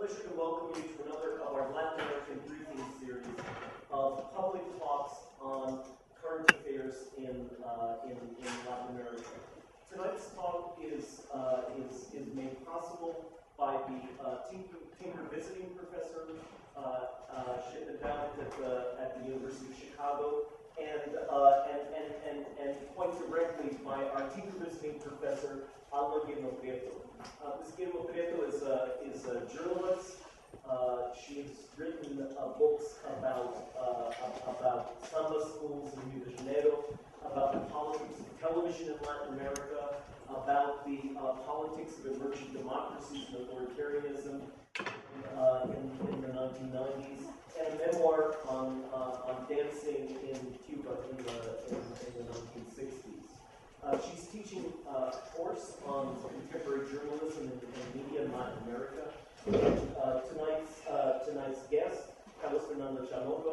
pleasure to welcome you to another of our Latin American briefing series of public talks on current affairs in Latin America. Tonight's talk is made possible by the Tinker visiting professor down at the University of Chicago, and quite directly by our Tinker visiting professor, Alma Prieto. Ms. Guillermo Prieto is a journalist. She has written books about samba schools in Rio de Janeiro, about the politics of television in Latin America, about the politics of emerging democracies and authoritarianism in the 1990s, and a memoir on dancing in Cuba in the 1960s. She's teaching a course on contemporary journalism and media in Latin America. Tonight's guest, Carlos Fernando Chamorro,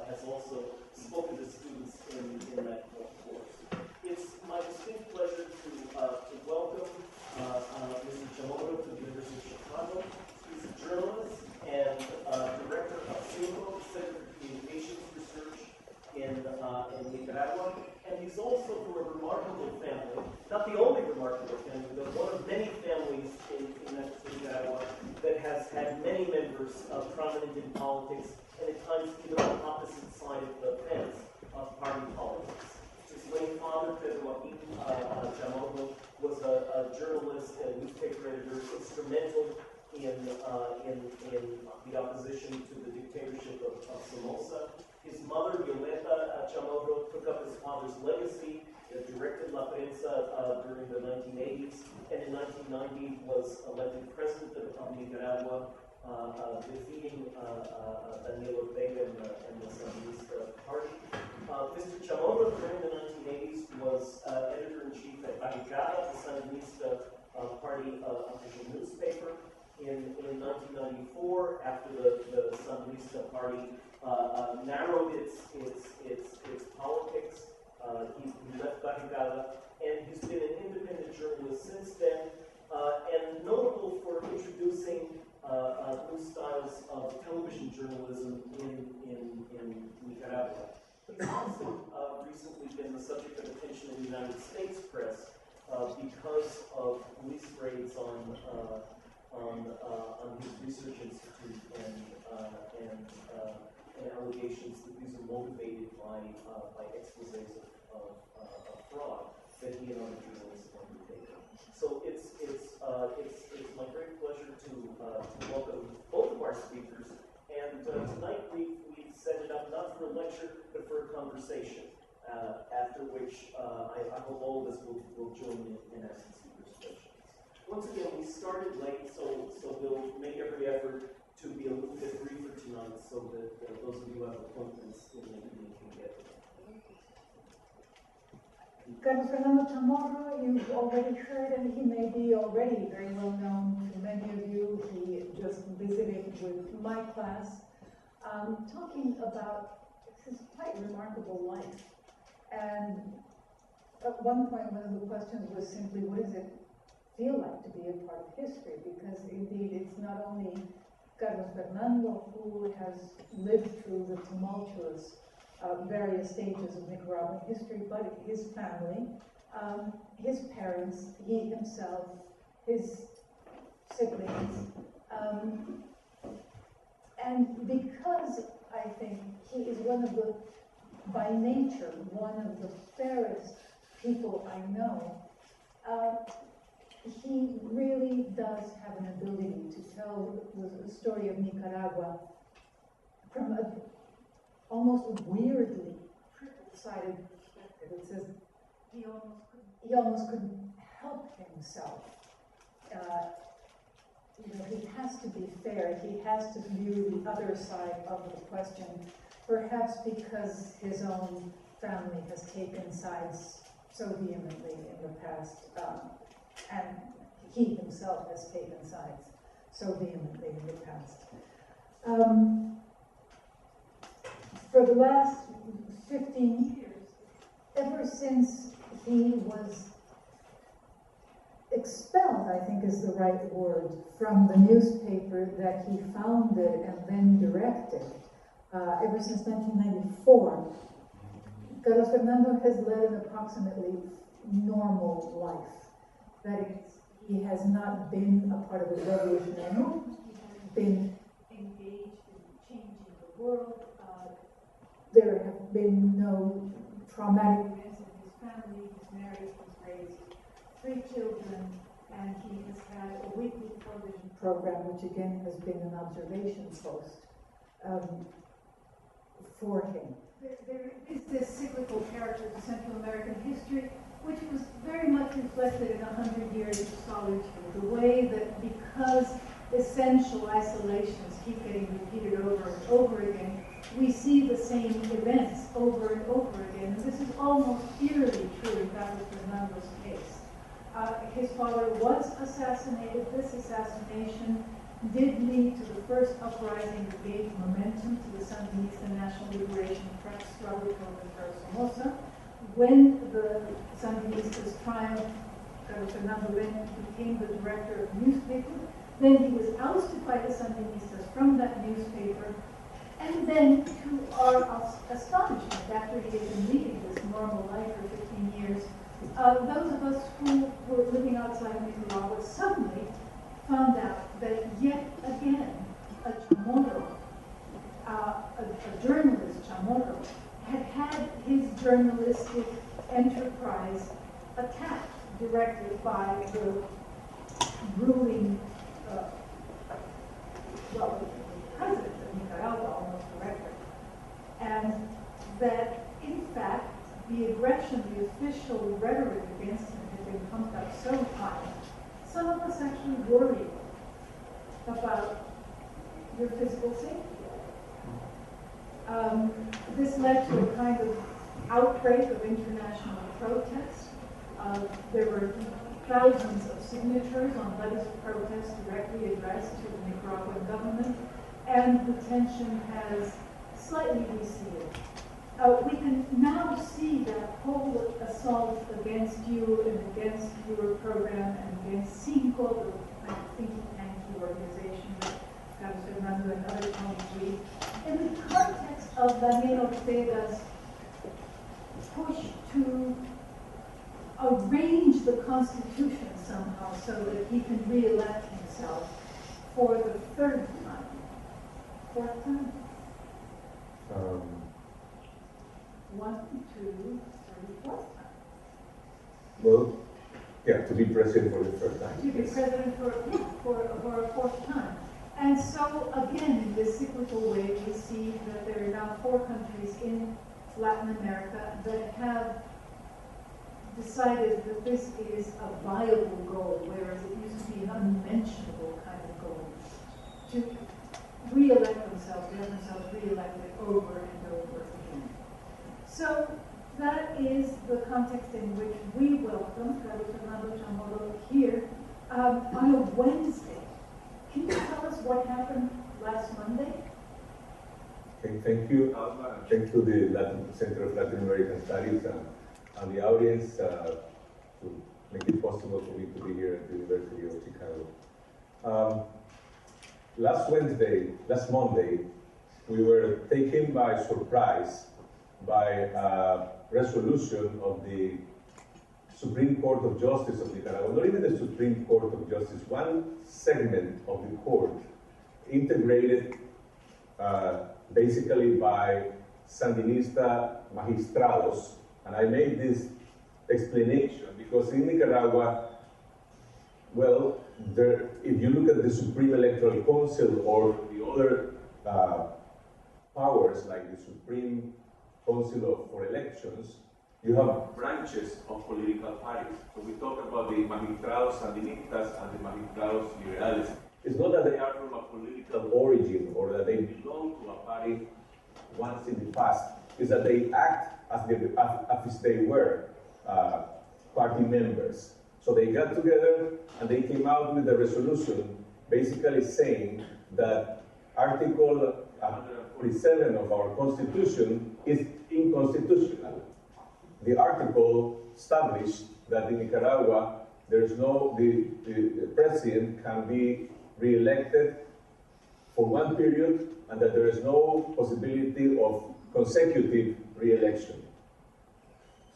has also spoken to students in that course. It's my distinct pleasure to welcome Mr. Chamorro to the University of Chicago. He's a journalist and director of CIMCO, Center for Communications Research in Nicaragua. And he's also from a remarkable family, not the only remarkable family, but one of many families in Nicaragua that has had many members prominent in politics, and at times even on the opposite side of the fence of party politics. His late father, Pedro Joaquin Chamorro, was a journalist and newspaper editor, instrumental in the opposition to the dictatorship of Somoza. His mother, Violeta Chamorro, took up his father's legacy, directed La Prensa during the 1980s, and in 1990 was elected president of Nicaragua, defeating Daniel Ortega and the Sandinista party. Mr. Chamorro, during the 1980s, was editor-in-chief at Barricada, the Sandinista party official newspaper. In 1994, after the Sandinista party narrowed its politics, he left Barricada, and he's been an independent journalist since then, and notable for introducing new styles of television journalism in Nicaragua. He's also recently been the subject of attention in the United States press because of police raids on his research institute and allegations that these are motivated by exposés of fraud that he and other journalists have undertaken. So it's my great pleasure to welcome both of our speakers. And tonight we've set it up not for a lecture but for a conversation. After which I hope all of us will join in asking speakers questions. Once again, we started late, so we'll make every effort to be a little bit briefer tonight so that those of you who have appointments in the evening can get them. Carlos Fernando Chamorro, you've already heard, and he may be already very well known to many of you. He just visited with my class, talking about his quite remarkable life. And at one point, one of the questions was simply, what does it feel like to be a part of history? Because indeed, it's not only Carlos Fernando who has lived through the tumultuous various stages of Nicaraguan history, but his family, his parents, he himself, his siblings. And because I think he is by nature, one of the fairest people I know, he really does have an ability to tell the story of Nicaragua from a almost weirdly triple-sided perspective. It says he almost couldn't help himself. He has to be fair. He has to view the other side of the question, perhaps because his own family has taken sides so vehemently in the past, and he himself has taken sides so vehemently in the past. For the last 15 years, ever since he was expelled, I think is the right word, from the newspaper that he founded and then directed ever since 1994. Carlos Fernando has led an approximately normal life. That is, he has not been a part of the revolutionary movement. He has been engaged in changing the world. There have been no traumatic events in his family. He's married, he's raised 3 children, and he has had a weekly television program, which again has been an observation post for him. There is this cyclical character to Central American history, which was very much reflected in 100 Years of Solitude. The way that because essential isolations keep getting repeated over and over again, we see the same events over and over again. And this is almost eerily true in Carlos Fernando's case. His father was assassinated. This assassination did lead to the first uprising that gave momentum to the Sandinista National Liberation Front struggle over Somoza. When the Sandinistas triumphed, Carlos Fernando then became the director of the newspaper. Then he was ousted by the Sandinistas from that newspaper. And then, to our astonishment, after he had been leading this normal life for 15 years, those of us who were living outside of Nicaragua suddenly found out that yet again a Chamorro, a journalist, Chamorro, had had his journalistic enterprise attacked directly by the ruling, the president of Nicaragua, almost directly. And that, in fact, the aggression, the official rhetoric against him had been pumped up so high, some of us actually worried about your physical safety. This led to a kind of outbreak of international protest. There were thousands of signatures on letters of protest directly addressed to the Nicaraguan government, and the tension has slightly receded. We can now see that whole assault against you and against your program and against Cinco, the kind of thinking tank organization that Carlos Fernando and other colleagues lead, in the context of Daniel Ortega's push to arrange the Constitution somehow so that he can re-elect himself for the 3rd time. 4th time? 1, 2, 3, 4th time. Well, yeah, to be president for the 3rd time. To be president for a 4th time. And so, again, in this cyclical way, we see that there are now 4 countries in Latin America that have decided that this is a viable goal, whereas it used to be an unmentionable kind of goal, to re-elect themselves, to have themselves re-elected over and over again. So that is the context in which we welcome Pedro Joaquin Chamorro here on a Wednesday. Can you tell us what happened last Monday? Okay, thank you, Alma, and thank you to the Center of Latin American Studies and the audience to make it possible for me to be here at the University of Chicago. Last Monday, we were taken by surprise by a resolution of the Supreme Court of Justice of Nicaragua, not even the Supreme Court of Justice, one segment of the court integrated basically by Sandinista magistrados. And I made this explanation because in Nicaragua, well, if you look at the Supreme Electoral Council or the other powers like the Supreme Council for Elections, you have branches of political parties. So we talk about the magistrados sandinistas and the magistrados liberales. It's not that they are from a political origin or that they belong to a party once in the past. It's that they act as if they were party members. So they got together and they came out with a resolution basically saying that Article 147 of our Constitution is inconstitutional. The article established that in Nicaragua, there's no, the president can be re-elected for one period, and that there is no possibility of consecutive re-election.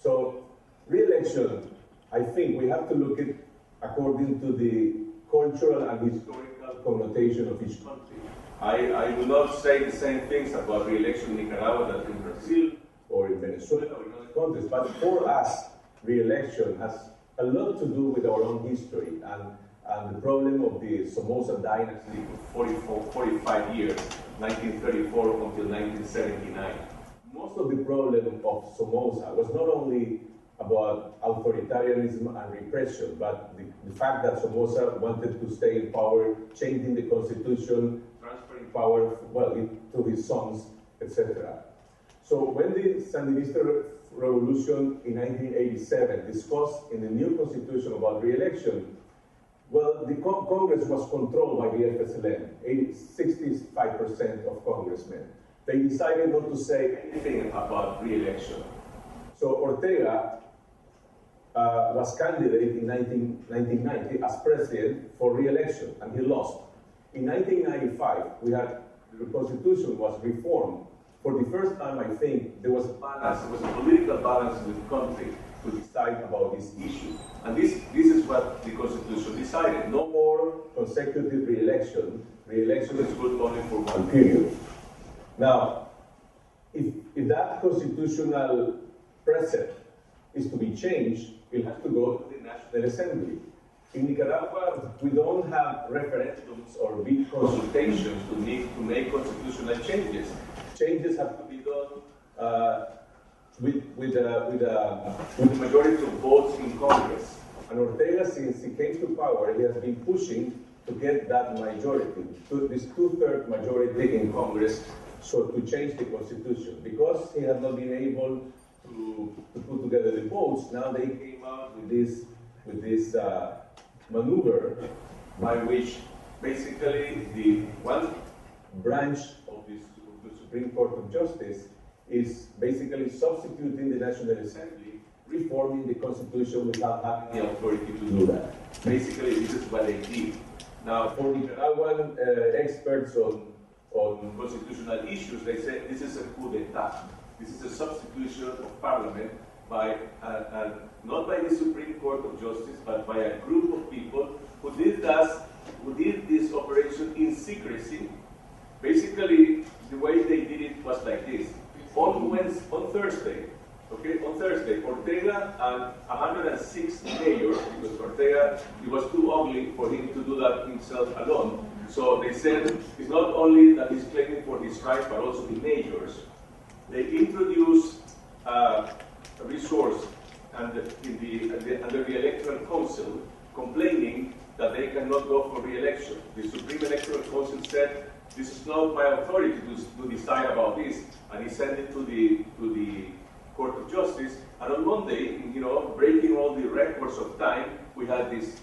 So re-election, I think we have to look at according to the cultural and historical connotation of each country. I will not say the same things about re-election in Nicaragua that in Brazil or in Venezuela or in other countries, but for us, re-election has a lot to do with our own history and the problem of the Somoza dynasty for 45 years, 1934 until 1979. Most of the problem of Somoza was not only about authoritarianism and repression, but the fact that Somoza wanted to stay in power, changing the constitution, transferring power, well, to his sons, etc. So when the Sandinista revolution in 1987 discussed in the new constitution about re-election, well, the Congress was controlled by the FSLN, 65% of congressmen. They decided not to say anything about re-election. So Ortega was candidate in 1990 as president for re-election, and he lost. In 1995, the constitution was reformed. For the first time, I think, there was a balance, there was a political balance in the country to decide about this issue. And this is what the constitution decided. No more consecutive re-election. Re-election is good only for one period. Now, if that constitutional precedent is to be changed, it has to go to the National Assembly. In Nicaragua, we don't have referendums or big consultations to make constitutional changes. Changes have to be done with the majority of votes in Congress. And Ortega, since he came to power, he has been pushing to get that majority, this two-thirds majority in Congress, so to change the constitution. Because he has not been able to put together the votes, now they came out with this maneuver by which basically the one branch of the Supreme Court of Justice is basically substituting the National Assembly, reforming the Constitution without having the authority to do that. Basically, this is what they did. Now, for Nicaraguan experts on constitutional issues, they say this is a coup d'etat. This is a substitution of parliament by, not by the Supreme Court of Justice, but by a group of people who did this operation in secrecy. Basically, the way they did it was like this. On Thursday, Ortega and 106 mayors, because Ortega, it was too ugly for him to do that himself alone. So they said it's not only that he's claiming for his right, but also the mayors. They introduced a resource under the Electoral Council, complaining that they cannot go for re-election. The Supreme Electoral Council said, this is not my authority to decide about this, and he sent it to the Court of Justice. And on Monday, breaking all the records of time, we had this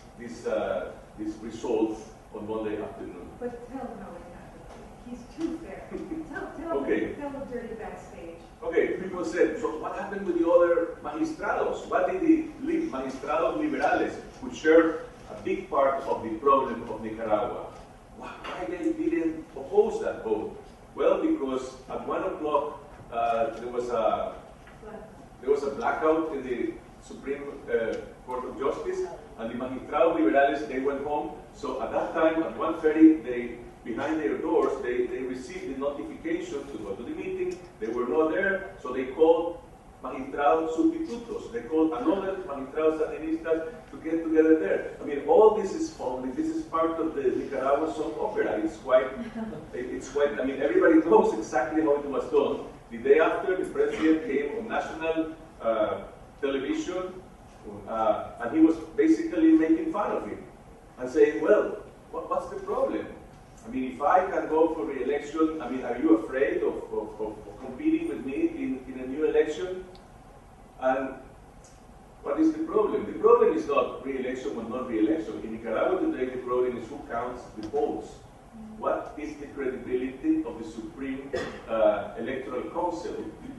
result on Monday afternoon. But tell him how it happened. He's too fair. Tell him dirty backstage. Okay, people said, so what happened with the other magistrados? What did the magistrados liberales, who share a big part of the problem of Nicaragua, why they didn't oppose that vote? Well, because at 1 o'clock there was a blackout in the Supreme Court of Justice, and the magistrados liberales, they went home. So at that time, at 1:30, behind their doors, they received the notification to go to the meeting. They were not there, so they called magistrados sustitutos. They called another magistrados sandinistas to get together there. I mean, all this is public. This is part of the Nicaragua soap opera. It's quite, I mean, everybody knows exactly how it was done. The day after, the president came on national television, and he was basically making fun of him and saying, well, what's the problem? I mean, if I can go for re-election, I mean, are you afraid of competing with me in a new election? And what is the problem? The problem is not re-election or not re-election. In Nicaragua today, the problem is who counts the votes. What is the credibility of the Supreme Electoral Council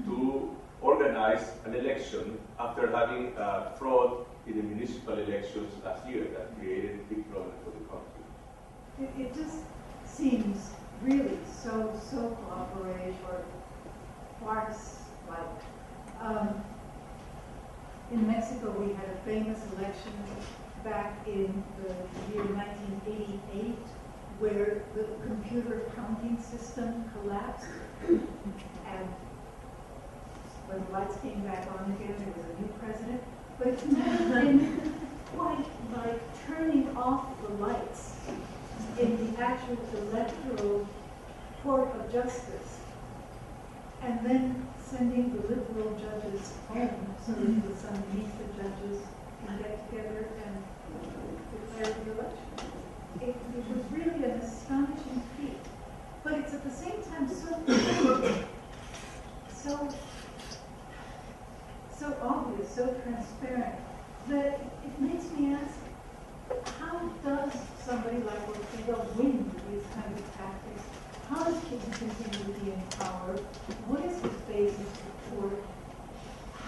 to organize an election after having fraud in the municipal elections last year that created big problems for the country. It just seems really so cooperative or farce-like. In Mexico, we had a famous election back in the year 1988 where the computer counting system collapsed, and when the lights came back on again, there was a new president. But it's never been quite like turning off the lights in the actual electoral court of justice, and then sending the liberal judges home so that the Sandinista judges can get together and declare the election. It was really an astonishing feat, but it's at the same time so obvious, so transparent, that it makes me ask, how does somebody like Ortega win with these kinds of tactics? How does he continue to be in power? What is his basis for?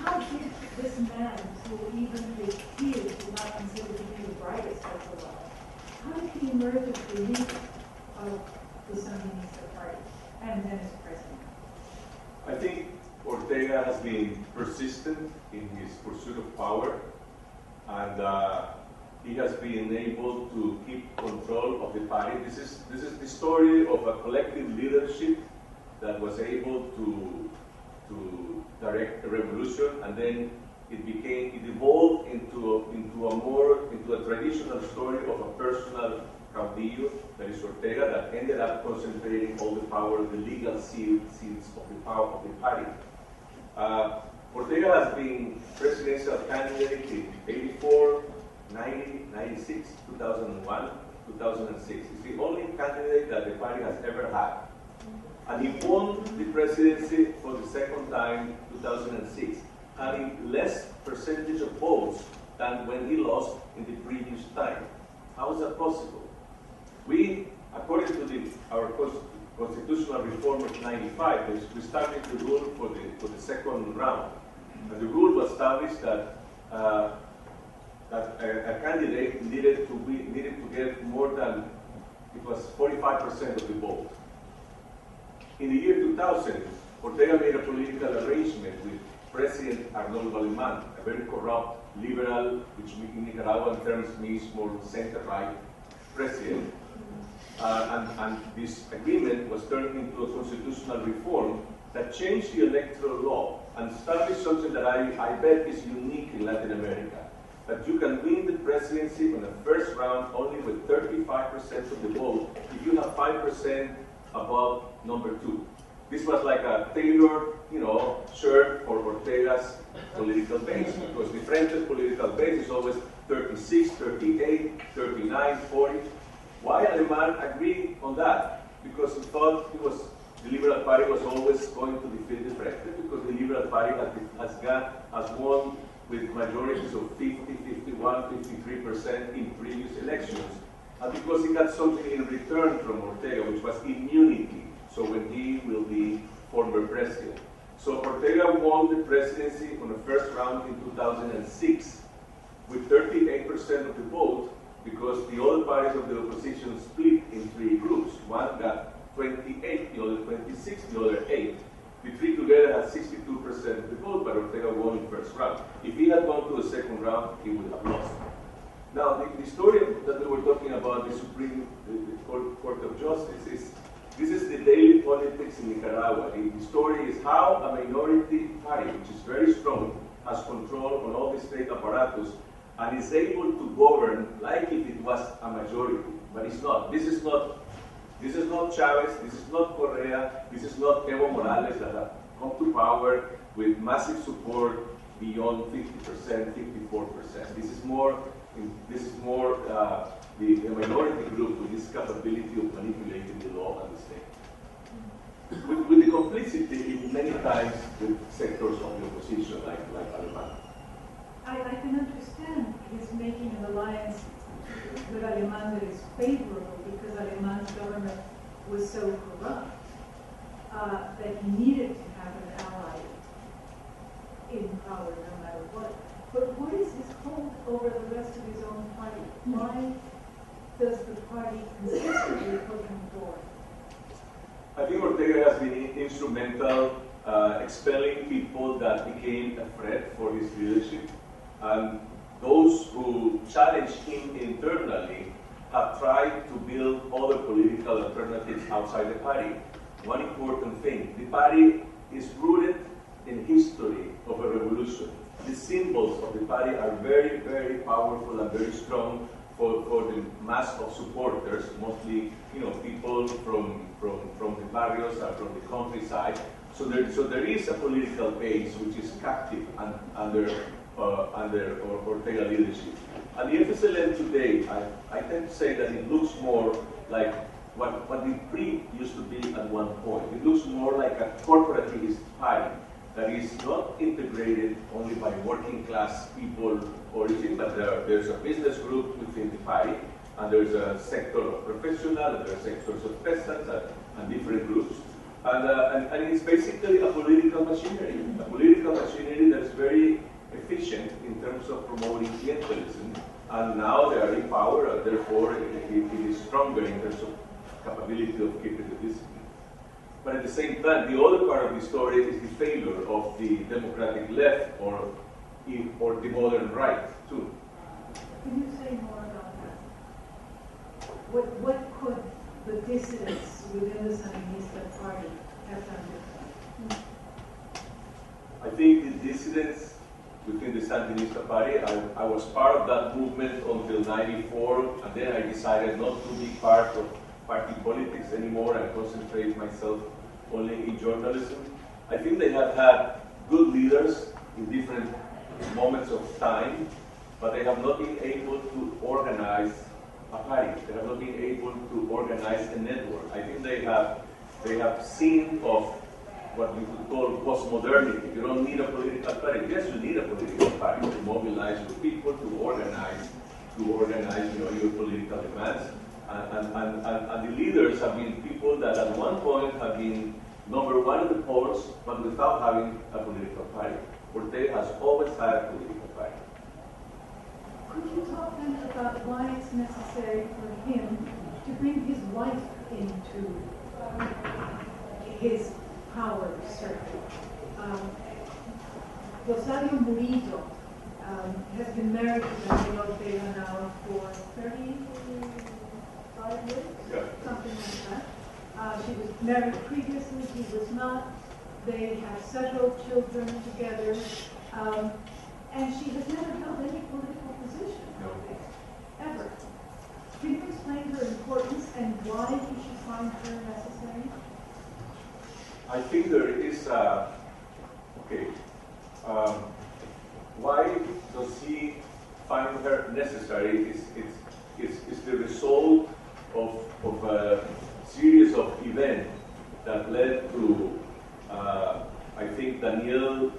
How did this man, who even his peers do not consider to be the brightest of the lot, how did he emerge as the leader of the Sandinista party and then as president? I think Ortega has been persistent in his pursuit of power, and he has been able to keep control of the party. This is the story of a collective leadership that was able to direct a revolution, and then it evolved into a traditional story of a personal caudillo, that is Ortega, that ended up concentrating all the power, the legal seats of the power of the party. Ortega has been presidential candidate in 84, 90, 96, 2001, 2006. He's the only candidate that the party has ever had. And he won the presidency for the second time, 2006, having less percentage of votes than when he lost in the previous time. How is that possible? We, according to our constitutional reform of 95, we started the rule for the second round. And the rule was established that a candidate needed to get more than, it was 45% of the vote. In the year 2000, Ortega made a political arrangement with President Arnoldo Alemán, a very corrupt liberal, which in Nicaraguan terms means more center-right president. And this agreement was turned into a constitutional reform that changed the electoral law and established something that I bet is unique in Latin America. That you can win the presidency in the first round only with 35% of the vote if you have 5% above number 2. This was like a tailored, shirt for Ortega's political base, because the Prensa's political base is always 36, 38, 39, 40. Why Alemán agreed on that? Because he thought the Liberal Party was always going to defeat the Prensa, because the Liberal Party has won with majorities of 50, 51, 53% in previous elections, and because he got something in return from Ortega, which was immunity, so when he will be former president. So Ortega won the presidency on the first round in 2006 with 38% of the vote, because the other parties of the opposition split in 3 groups. One got 28, the other 26, the other 8. The 3 together had 62% of the vote, but Ortega won in the first round. If he had gone to the second round, he would have lost. Now, the story that we were talking about, the Supreme Court of Justice, this is the daily politics in Nicaragua. The story is how a minority party, which is very strong, has control on all the state apparatus, and is able to govern like if it was a majority, but it's not. This is not Chavez, this is not Correa, this is not Evo Morales that have come to power with massive support beyond 50%, 54%. This is more the minority group with this capability of manipulating the law and the state. With the complicity many times with sectors of the opposition like Alemán. I can understand his making an alliance with Alemán that is favorable, because Alemán's government was so corrupt that he needed to have an ally in power no matter what. But what is his hold over the rest of his own party? Why does the party consistently put him forward? I think Ortega has been instrumental expelling people that became a threat for his leadership. And those who challenged him internally have tried to build other political alternatives outside the party. One important thing, the party is rooted in history of a revolution. The symbols of the party are very, very powerful and very strong for the mass of supporters, mostly people from the barrios and from the countryside. So there is a political base which is captive under Ortega leadership. And the FSLN today, I tend to say that it looks more like what the PRI used to be at one point. It looks more like a corporativist party that is not integrated only by working class people origin, but there's a business group within the party, and there's a sector of professionals, and there are sectors of peasants, and different groups. And it's basically a political machinery that is very efficient in terms of promoting clientelism, and now they are in power, and therefore it is stronger in terms of capability of keeping the discipline. But at the same time, the other part of the story is the failure of the democratic left or the modern right, too. Can you say more about that? What could the dissidents within the Sandinista party have done differently? I think the dissidents within the Sandinista party, I was part of that movement until '94, and then I decided not to be part of party politics anymore and concentrate myself only in journalism. I think they have had good leaders in different moments of time, but they have not been able to organize a party. They have not been able to organize a network. I think they have seen of what we could call postmodernity. You don't need a political party. Yes, you need a political party to mobilize your people, to organize your political demands. And the leaders have been people that at one point have been number one in the polls, but without having a political party. Ortega has always had a political party. Could you talk then about why it's necessary for him to bring his wife into his power circle? Rosario Murillo has been married to Daniel Ortega now for 35 years, Yeah. something like that. She was married previously, he was not. They have several children together, and she has never held any political position, ever. Can you explain her importance and why he should find her necessary? I think there is why does he find her necessary is the result of a series of events that led to I think Daniel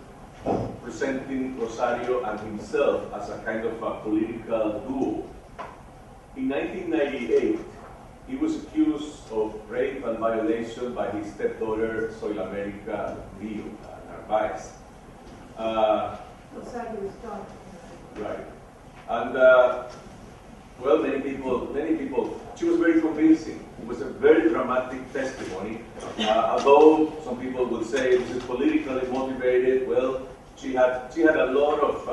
presenting Rosario and himself as a kind of a political duo. In 1998, he was accused of rape and violation by his stepdaughter, Soy America Rio, Narvaez. Rosario's daughter. Right. And, well, many people, she was very convincing. It was a very dramatic testimony. Although some people would say this is politically motivated, well, she had a lot of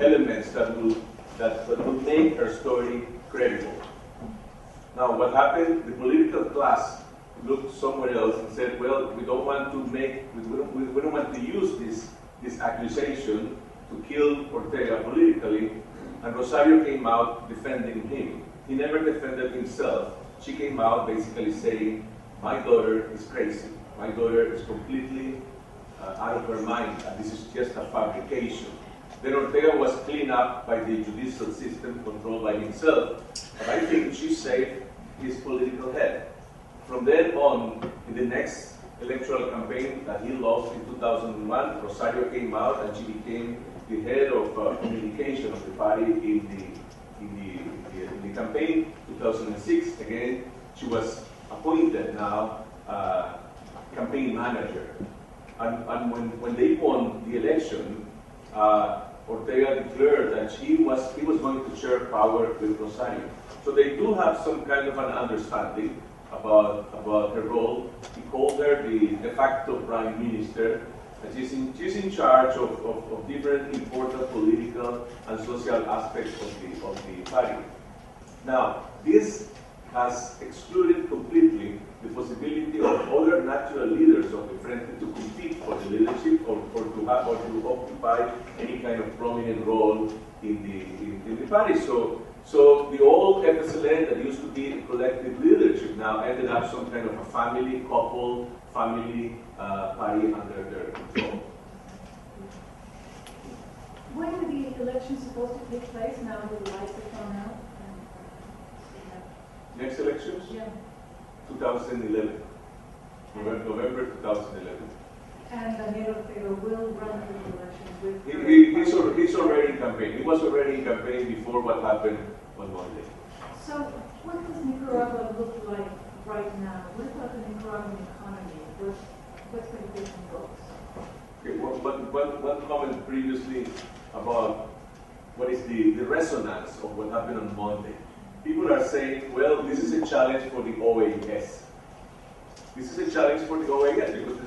elements that would make her story credible. Now, what happened? The political class looked somewhere else and said, well, we don't want to use this accusation to kill Ortega politically. And Rosario came out defending him. He never defended himself. She came out basically saying, my daughter is crazy. My daughter is completely out of her mind, and this is just a fabrication. Then Ortega was cleaned up by the judicial system controlled by himself, but I think she saved his political head. From then on, in the next electoral campaign that he lost in 2001, Rosario came out and she became the head of communication of the party in the campaign. 2006, again, she was appointed now campaign manager. And when they won the election, Ortega declared that he was going to share power with Rosario. So they do have some kind of an understanding about her role. He called her the de facto prime minister, and she's in charge of different important political and social aspects of the party. Now, this has excluded completely the possibility of other natural leaders of the Frente to compete for the leadership or to occupy any kind of prominent role in the party. So the old FSLN that used to be collective leadership now ended up some kind of a family party under their control. When are the elections supposed to take place now that the lights have gone out? Next elections? Yeah. 2011. November 2011. And Daniel Ortega will run for the elections with... He's already in campaign. He was already in campaign before what happened on Monday. So what does Nicaragua look like right now? What about the Nicaraguan economy? What's going to be some goals? Okay, one comment previously about what is the resonance of what happened on Monday. People are saying, well, this is a challenge for the OAS. This is a challenge for the OAS because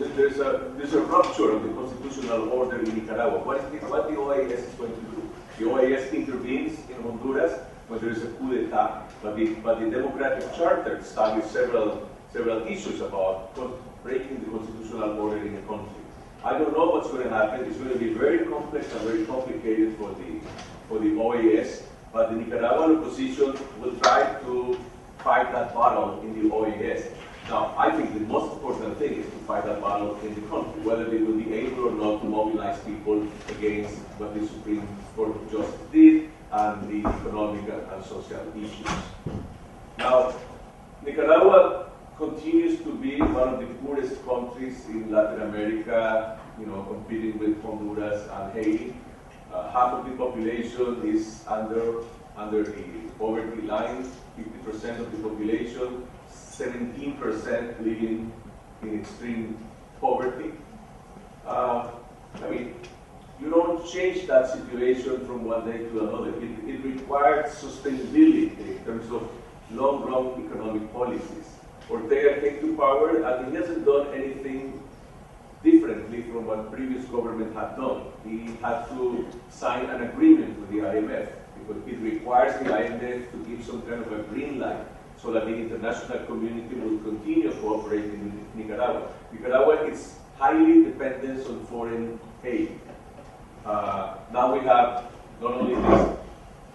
there's a rupture of the constitutional order in Nicaragua. What the OAS is going to do? The OAS intervenes in Honduras when there is a coup d'etat, but the democratic charter established several issues about breaking the constitutional order in the country. I don't know what's going to happen. It's going to be very complex and very complicated for the OAS. But the Nicaraguan opposition will try to fight that battle in the OAS. Now, I think the most important thing is to fight that battle in the country, whether they will be able or not to mobilize people against what the Supreme Court of Justice did and the economic and social issues. Now, Nicaragua continues to be one of the poorest countries in Latin America, competing with Honduras and Haiti. Half of the population is under the poverty line, 50% of the population, 17% living in extreme poverty. You don't change that situation from one day to another. It requires sustainability in terms of long-run economic policies. Ortega came to power and he hasn't done anything differently from what previous government had done. He had to sign an agreement with the IMF because it requires the IMF to give some kind of a green light so that the international community will continue cooperating with Nicaragua. Nicaragua is highly dependent on foreign aid. Now we have not only this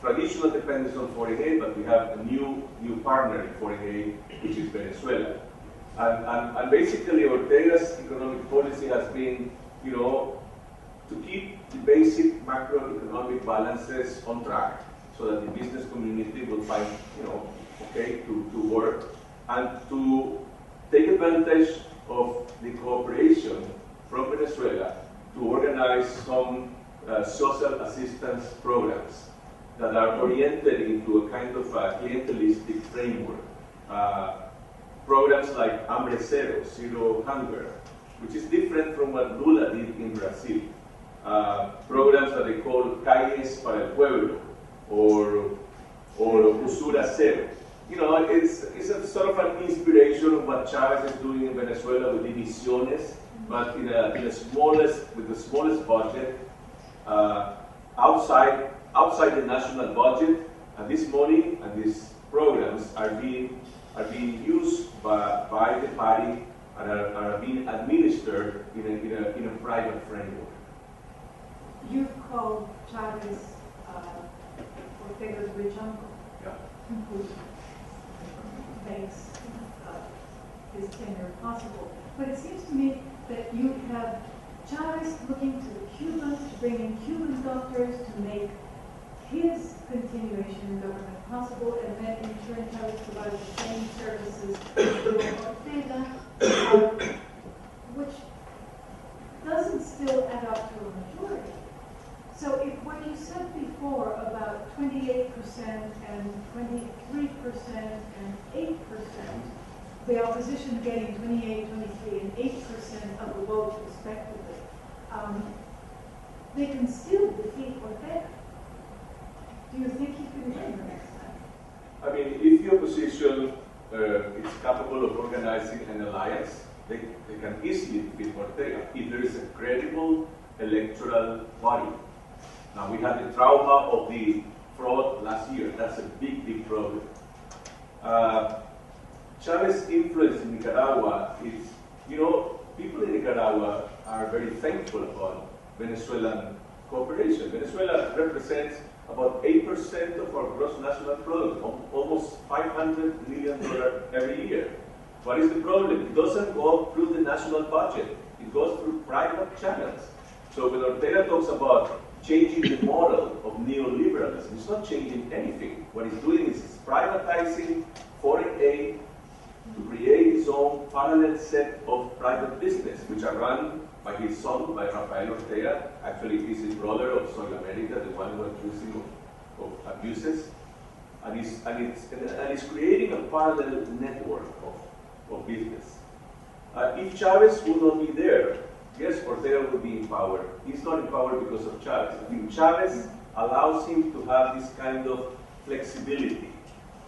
traditional dependence on foreign aid, but we have a new partner in foreign aid, which is Venezuela. And basically Ortega's economic policy has been, to keep the basic macroeconomic balances on track so that the business community will find, okay to work, and to take advantage of the cooperation from Venezuela to organize some social assistance programs that are oriented into a kind of a clientelistic framework. Programs like Hambre Cero, Zero Hunger, which is different from what Lula did in Brazil. Programs that they call Calles para el Pueblo, or Usura Cero. It's a sort of an inspiration of what Chavez is doing in Venezuela with Divisiones, but with the smallest budget, outside the national budget, and this money and these programs are being used by the party and are being administered in a private framework. You've called Chavez Ortega's rich uncle, Yeah. who makes his tenure possible. But it seems to me that you have Chavez looking to the Cubans, to bring in Cuban doctors to make his continuation in government possible, and then in turn Chavez provides the same services to Ortega, which doesn't still add up to a majority. So if what you said before about 28% and 23% and 8%, the opposition getting 28, 23, and 8% of the vote respectively, they can still defeat Ortega. Do you think he can win the next time? I mean, if the opposition is capable of organizing an alliance, they can easily defeat Ortega if there is a credible electoral body. Now, we had the trauma of the fraud last year. That's a big, big problem. Chavez's influence in Nicaragua is, you know, people in Nicaragua are very thankful about Venezuelan cooperation. Venezuela represents about 8% of our gross national product, almost $500 million every year. What is the problem? It doesn't go through the national budget. It goes through private channels. So when Ortega talks about changing the model of neoliberalism, it's not changing anything. What he's doing is he's privatizing foreign aid to create his own parallel set of private business, which are run by his son, by Rafael Ortega. Actually, he's his brother of Soy America, the one who accusing of abuses. And he's creating a parallel network of business. If Chavez would not be there, yes, Ortega would be in power. He's not in power because of Chavez. I think Chavez allows him to have this kind of flexibility,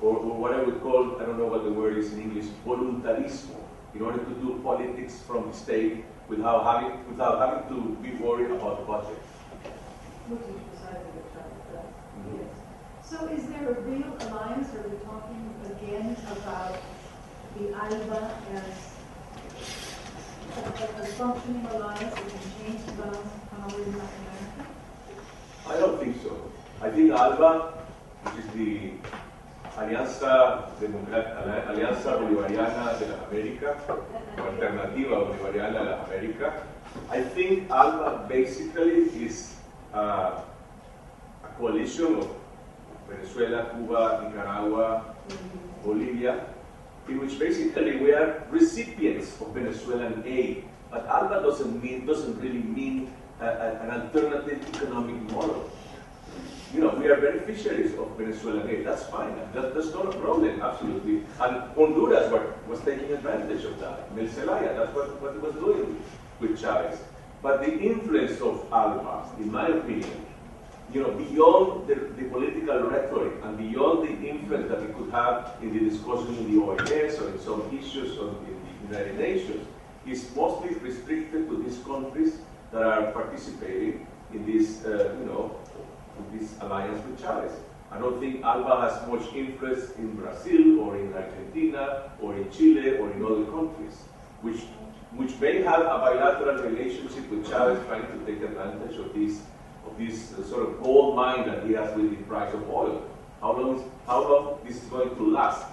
or what I would call, I don't know what the word is in English, voluntarismo, in order to do politics from the state without having to be worried about the budget. Which is precisely what Chavez does. Yes. So is there a real alliance? Are we talking again about the ALBA as a functioning alliance that can change the balance of power in Latin America? I don't think so. I think ALBA, which is the Alianza Bolivariana de las Américas, o Alternativa Bolivariana de las Américas, I think ALBA basically is a coalition of Venezuela, Cuba, Nicaragua, Bolivia, in which basically we are recipients of Venezuelan aid. But ALBA doesn't really mean an alternative economic model. You know, we are beneficiaries of Venezuelan aid. That's fine. That's not a problem, absolutely. And Honduras was taking advantage of that. Mel Zelaya, that's what it was doing with Chavez. But the influence of ALBA, in my opinion, you know, beyond the political rhetoric and beyond the influence that it could have in the discussion in the OMS or in some issues in the United Nations, is mostly restricted to these countries that are participating in this, in this alliance with Chavez. I don't think ALBA has much influence in Brazil or in Argentina or in Chile or in other countries, which may have a bilateral relationship with Chavez trying to take advantage of this sort of gold mine that he has with the price of oil. How long this is going to last?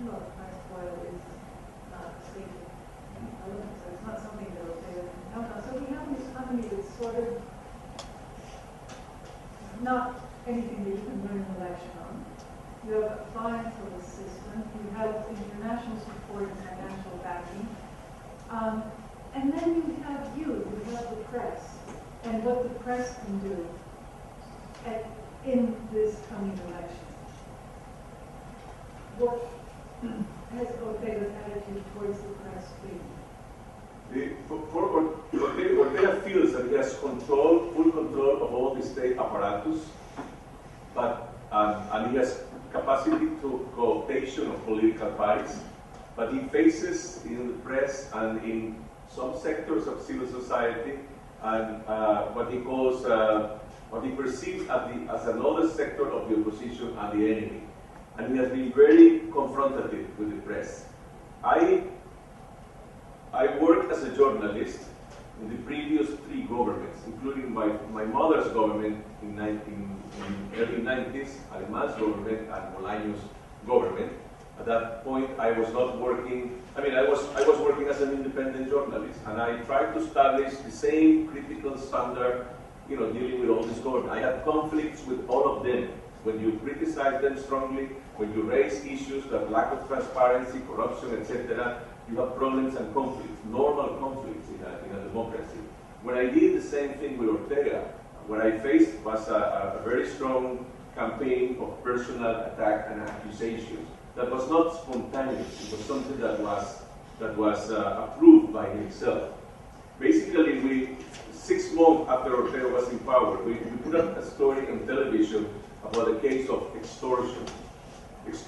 Well, the price of oil is not stable. So it's not something that will pay us in count on. So we have this economy that's sort of not anything that you can win an election on. You have a financial system, you have international support and financial backing, and then you have the press, and what the press can do in this coming election. What has Ortega's attitude towards the press been? Ortega feels that he has full control of all the state apparatus, and he has capacity to cooptation of political parties, but he faces in the press and in some sectors of civil society and what he calls, what he perceives as another sector of the opposition and the enemy. And he has been very confrontative with the press. I worked as a journalist in the previous 3 governments, including my mother's government in early 90s, Aleman's government, and Bolaño's government. At that point, I was not working, I was working as an independent journalist, and I tried to establish the same critical standard, dealing with all this government. I had conflicts with all of them. When you criticize them strongly, when you raise issues that lack of transparency, corruption, etc., you have problems and conflicts, normal conflicts in a democracy. When I did the same thing with Ortega, what I faced was a very strong campaign of personal attack and accusations. That was not spontaneous. It was something that was approved by himself. Basically, we 6 months after Ortega was in power, we put up a story on television about a case of extortion.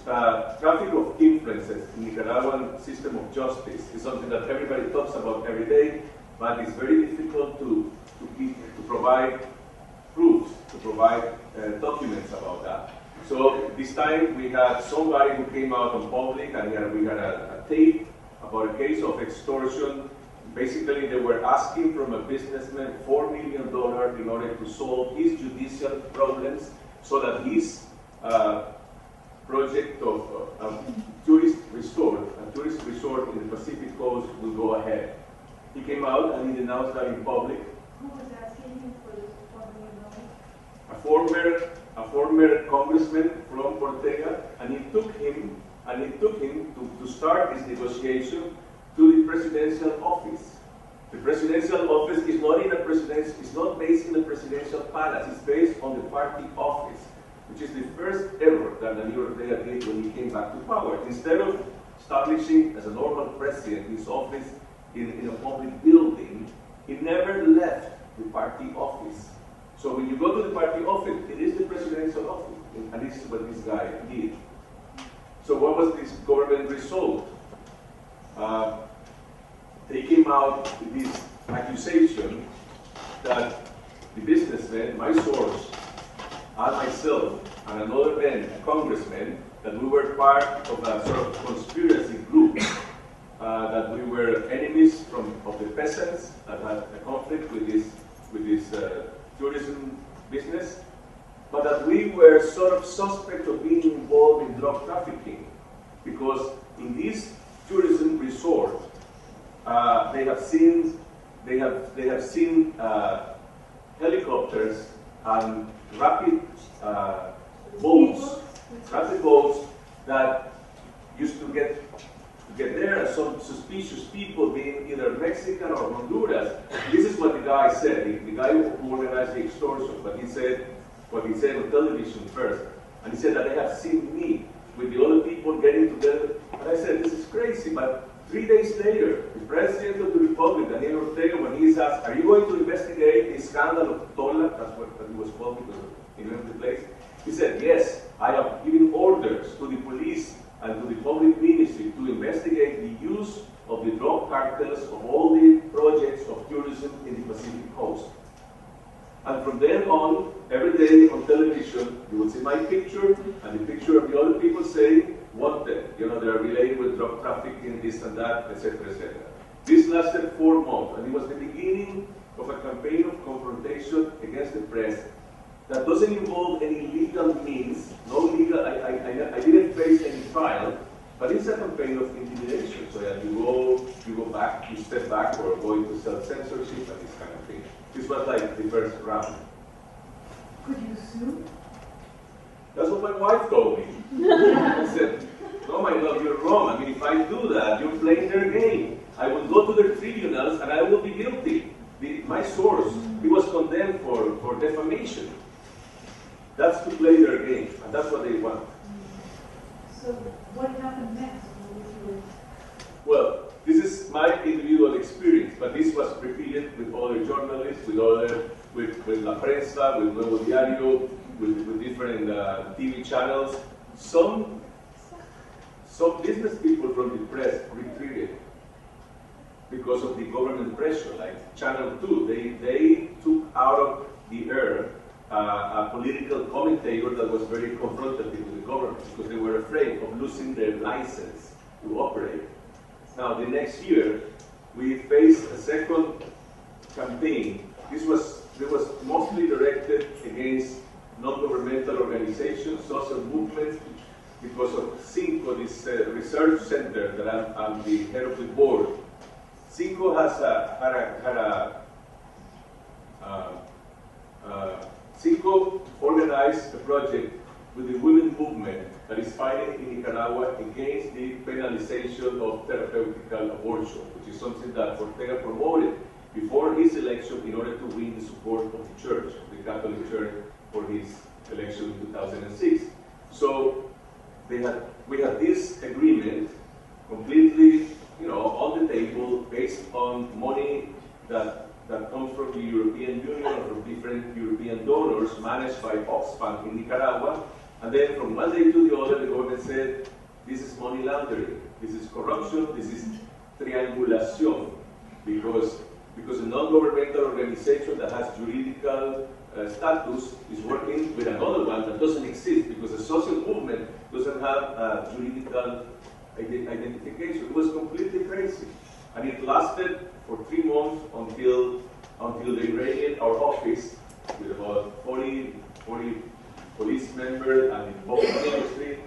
Traffic of influences in the Nicaraguan system of justice is something that everybody talks about every day, but it's very difficult to provide proofs, to provide documents about that. So this time we had somebody who came out in public, and we had a tape about a case of extortion. Basically, they were asking from a businessman $4 million in order to solve his judicial problems so that his project of a tourist resort in the Pacific coast will go ahead. He came out and he denounced that in public. Who was asking him for this $4 million? A former congressman from Ortega, and he took him to start this negotiation to the presidential office. The presidential office is not it's not based in the presidential palace, it's based on the party office, which is the first error that Daniel Ortega did when he came back to power. Instead of establishing as a normal president his office in a public building, he never left the party office. So when you go to the party office, it is the presidential office, and this is what this guy did. So what was this government result? They came out with this accusation that the businessman, my source, and myself, and another man, a congressman, that we were part of a sort of conspiracy group, that we were enemies of the peasants that had a conflict with this tourism business, but that we were sort of suspect of being involved in drug trafficking, because in this tourism resort, they have seen helicopters and rapid boats that used to get there, and some suspicious people being either Mexican or Honduras. This is what the guy said, the guy who organized the extortion, but he said what he said on television first, and he said that they have seen me with the other people getting together, and I said, this is crazy, but 3 days later, the President of the Republic, Daniel Ortega, when he's asked, are you going to investigate the scandal of Tola, that's what he was called because he knew the place, he said, yes, I have given orders to the police and to the public ministry to investigate the use of the drug cartels of all the projects of tourism in the Pacific coast. And from then on, every day on television, you will see my picture and the picture of the other people saying, wanted, they're related with drug trafficking, this and that, etc., etc. This lasted 4 months, and it was the beginning of a campaign of confrontation against the press that doesn't involve any legal means, no legal, I didn't face any trial, but it's a campaign of intimidation, so that you go back, you step back, or go into self-censorship and this kind of thing. This was like the first round. Could you sue? That's what my wife told me. I said, no, my love, you're wrong. I mean, if I do that, you're playing their game. I will go to their tribunals and I will be guilty. My source, he was condemned for defamation. That's to play their game, and that's what they want. So what happened next? Well, this is my individual experience, but this was repeated with other journalists, with La Prensa, with Nuevo Diario, with different TV channels. Some business people from the press retreated because of the government pressure, like Channel 2. They took out of the air a political commentator that was very confrontative with the government because they were afraid of losing their license to operate. Now, the next year, we faced a second campaign. It was mostly directed against non-governmental organizations, social movements, because of Cinco, this research center that I'm the head of the board. Cinco has Cinco organized a project with the women movement that is fighting in Nicaragua against the penalization of therapeutical abortion, which is something that Ortega promoted before his election in order to win the support of the church, the Catholic Church, for his election in 2006. So we had this agreement completely, on the table based on money that that comes from the European Union or from different European donors managed by Oxfam in Nicaragua. And then from one day to the other, the government said, this is money laundering, this is corruption, this is triangulación, because a non-governmental organization that has juridical status is working with another one that doesn't exist, because the social movement doesn't have juridical identification. It was completely crazy. And it lasted for 3 months until they raided our office with about 40 police members and in both industry.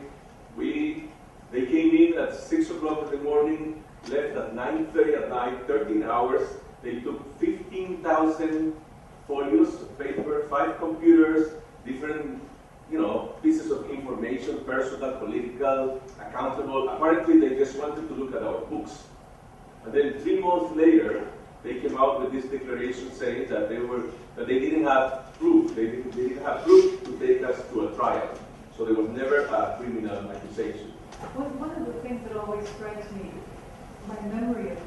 They came in at 6 o'clock in the morning, left at 9:30 at night, 13 hours. They took 15,000 folios of paper, 5 computers, different pieces of information, personal, political, accountable. Apparently, they just wanted to look at our books. And then 3 months later, they came out with this declaration saying that they didn't have proof. They didn't have proof to take us to a trial. So there was never a criminal accusation. One of the things that always strikes me, my memory of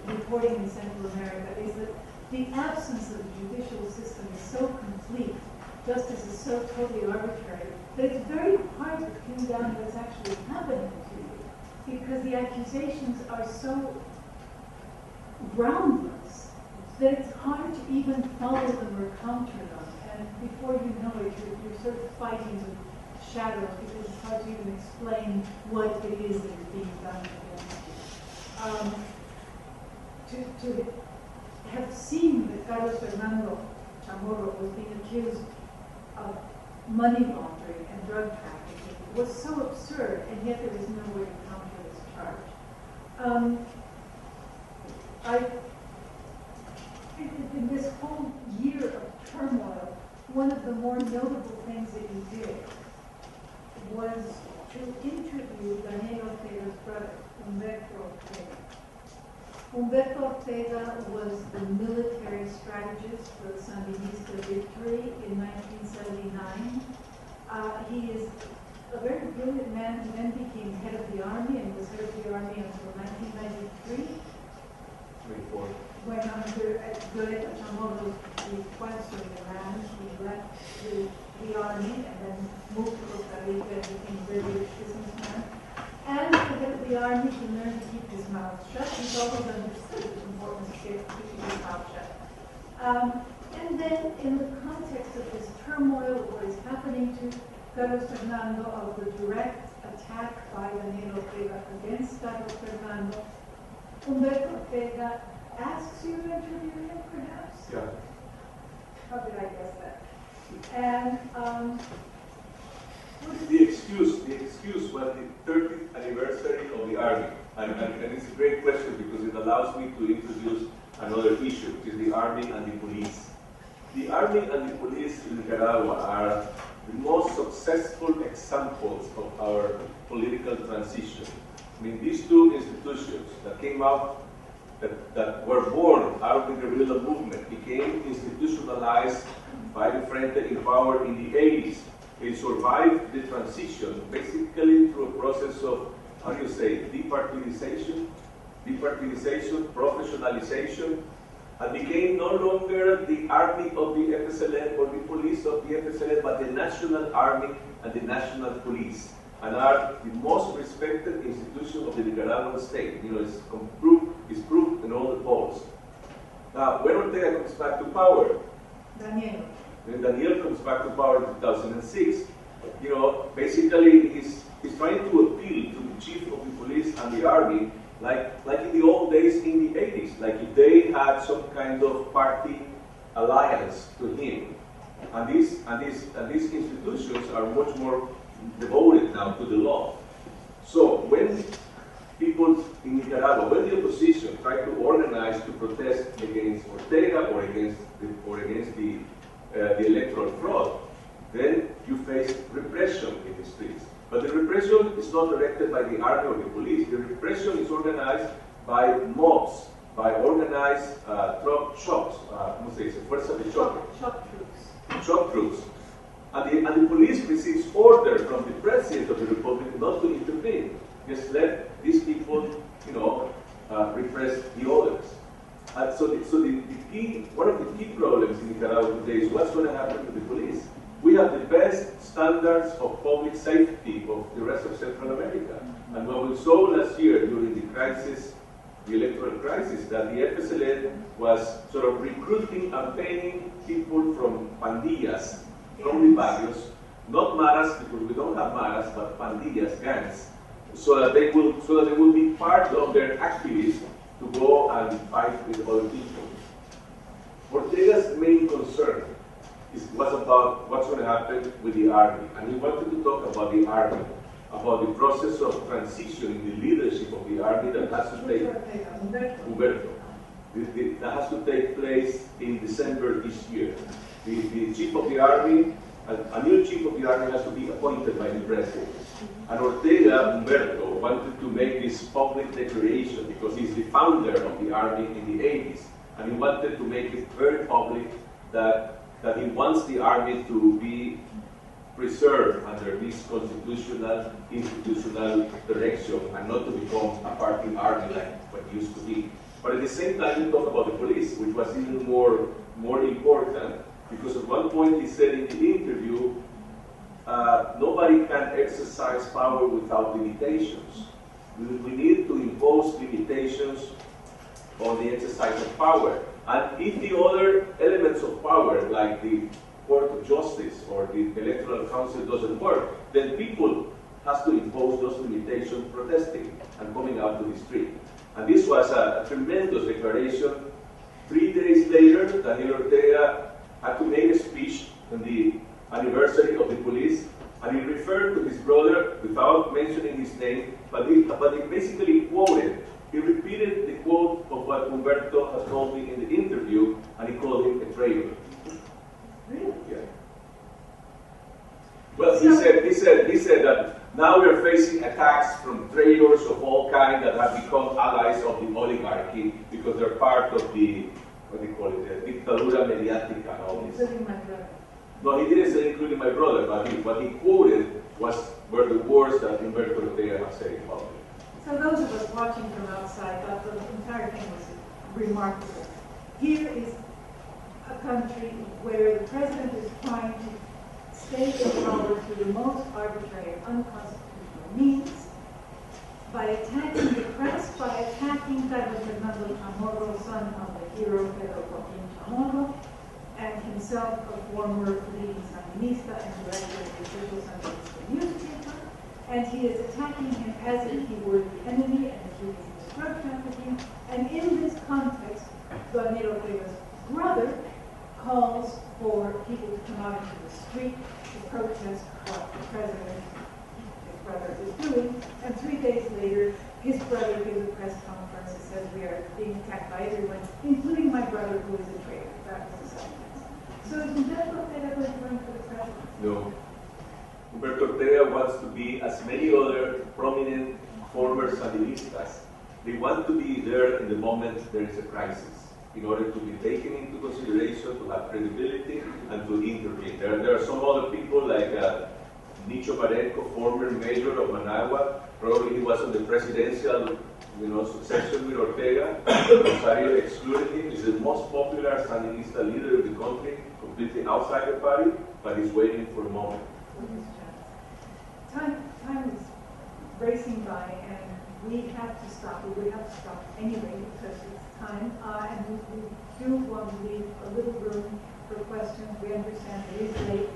reporting in Central America, is that the absence of the judicial system is so complete, justice is so totally arbitrary, that it's very hard to pin down what's actually happening to you, because the accusations are so groundless that it's hard to even follow them or counter them. And before you know it, you're sort of fighting with shadows, because it's hard to even explain what it is that is being done against you. To have seen that Carlos Fernando Chamorro was being accused of money laundering and drug trafficking was so absurd, and yet there was no way to counter this charge. In this whole year of turmoil, one of the more notable things that you did was to interview Daniel Ortega's brother, Humberto Ortega. Humberto Ortega was the military strategist for the Sandinista victory in 1979. He is a very brilliant man who then became head of the army and was head of the army until 1993. When under Pedro Chamorro's request from Iran, he left the army and then moved to Costa Rica and became a very rich businessman. And as the head of the army, he learned to keep his mouth shut. He's always understood the importance of keeping his mouth shut. And then, in the context of this turmoil, what is happening to Carlos Fernando, of the direct attack by Daniel Ortega against Carlos Fernando, Humberto Ortega asks you to interview him, perhaps? Yeah. How did I guess that? And the excuse was the 30th anniversary of the Army. And it's a great question because it allows me to introduce another issue, which is the Army and the police. The Army and the police in Nicaragua are the most successful examples of our political transition. I mean, these two institutions that came out, that were born out of the guerrilla movement, became institutionalized by the Frente in power in the 80s. They survived the transition basically through a process of, how do you say, departidization, professionalization, and became no longer the army of the FSLN or the police of the FSLN, but the national army and the national police, and are the most respected institution of the Nicaraguan state. It's proved in all the polls. Now, when Ortega comes back to power, when Daniel comes back to power in 2006, basically he's trying to appeal to the chief of the police and the army, like in the old days in the 80s, like if they had some kind of party alliance to him. And these institutions are much more devoted now to the law. So when people in Nicaragua, when the opposition try to organize to protest against Ortega or against the electoral fraud, then you face repression in the streets. But the repression is not directed by the army or the police. The repression is organized by mobs, by organized shops, fuerza de choque. Shock troops. And the police receives order from the president of the republic not to intervene. Just let these people, repress the others. One of the key problems in Nicaragua today is what's going to happen to the police. We have the best standards of public safety of the rest of Central America. And what we saw last year during the crisis, the electoral crisis, that the FSLN was sort of recruiting and paying people from pandillas, from the barrios, not maras, because we don't have maras, but pandillas, gangs, so that they will be part of their activities to go and fight with other people. Ortega's main concern was about what's going to happen with the army, and he wanted to talk about the army, about the process of transition in the leadership of the army that has to take Humberto. That has to take place in December this year. The chief of the army, a new chief of the army has to be appointed by the president. And Ortega, Humberto, wanted to make this public declaration because he's the founder of the army in the 80s. And he wanted to make it very public that he wants the army to be preserved under this constitutional, institutional direction and not to become a party army like what it used to be. But at the same time, he talked about the police, which was even more important, because at one point he said in the interview, nobody can exercise power without limitations. We need to impose limitations on the exercise of power. And if the other elements of power, like the Court of Justice or the Electoral Council doesn't work, then people has to impose those limitations protesting and coming out to the street. And this was a tremendous declaration. 3 days later, Daniel Ortega had to make a speech on the anniversary of the police, and he referred to his brother without mentioning his name, but he basically quoted. He repeated the quote of what Humberto has told me in the interview, and he called him a traitor. Really? Yeah. Well, he said that now we are facing attacks from traitors of all kinds that have become allies of the oligarchy because they're part of the, what do you call it, the dictadura mediática and all this. Including my brother. No, he didn't say including my brother, but what he quoted were the words that Humberto Ortega has said in public. So those of us watching from outside thought the entire thing was remarkable. Here is a country where the president is trying to stay in power through the most arbitrary and unconstitutional means, by attacking the press, by attacking Carlos Fernando Chamorro, son of the hero Pedro Joaquin Chamorro, and himself a former leading Sandinista and director of the official Sandinista newspaper. And he is attacking him as if he were the enemy and as if he was a drug trafficking. And in this context, Daniel Ortega's brother calls for people to come out into the street to protest what the president, his brother, is doing. And 3 days later, his brother gives a press conference and says, we are being attacked by everyone, including my brother, who is a traitor. That was the sentence. So is Humberto Ortega going to run for the president? No. Humberto Ortega wants to be, as many other prominent former Sandinistas, they want to be there in the moment there is a crisis, in order to be taken into consideration, to have credibility, and to intervene. There are some other people like Nicho Parenco, former mayor of Managua. Probably he was on the presidential succession with Ortega. Rosario excluded him. He's the most popular Sandinista leader in the country, completely outside the party, but he's waiting for a moment. Time is racing by, and we have to stop. We would have to stop anyway because it's time, and we do want to leave a little room for questions. We understand it is late.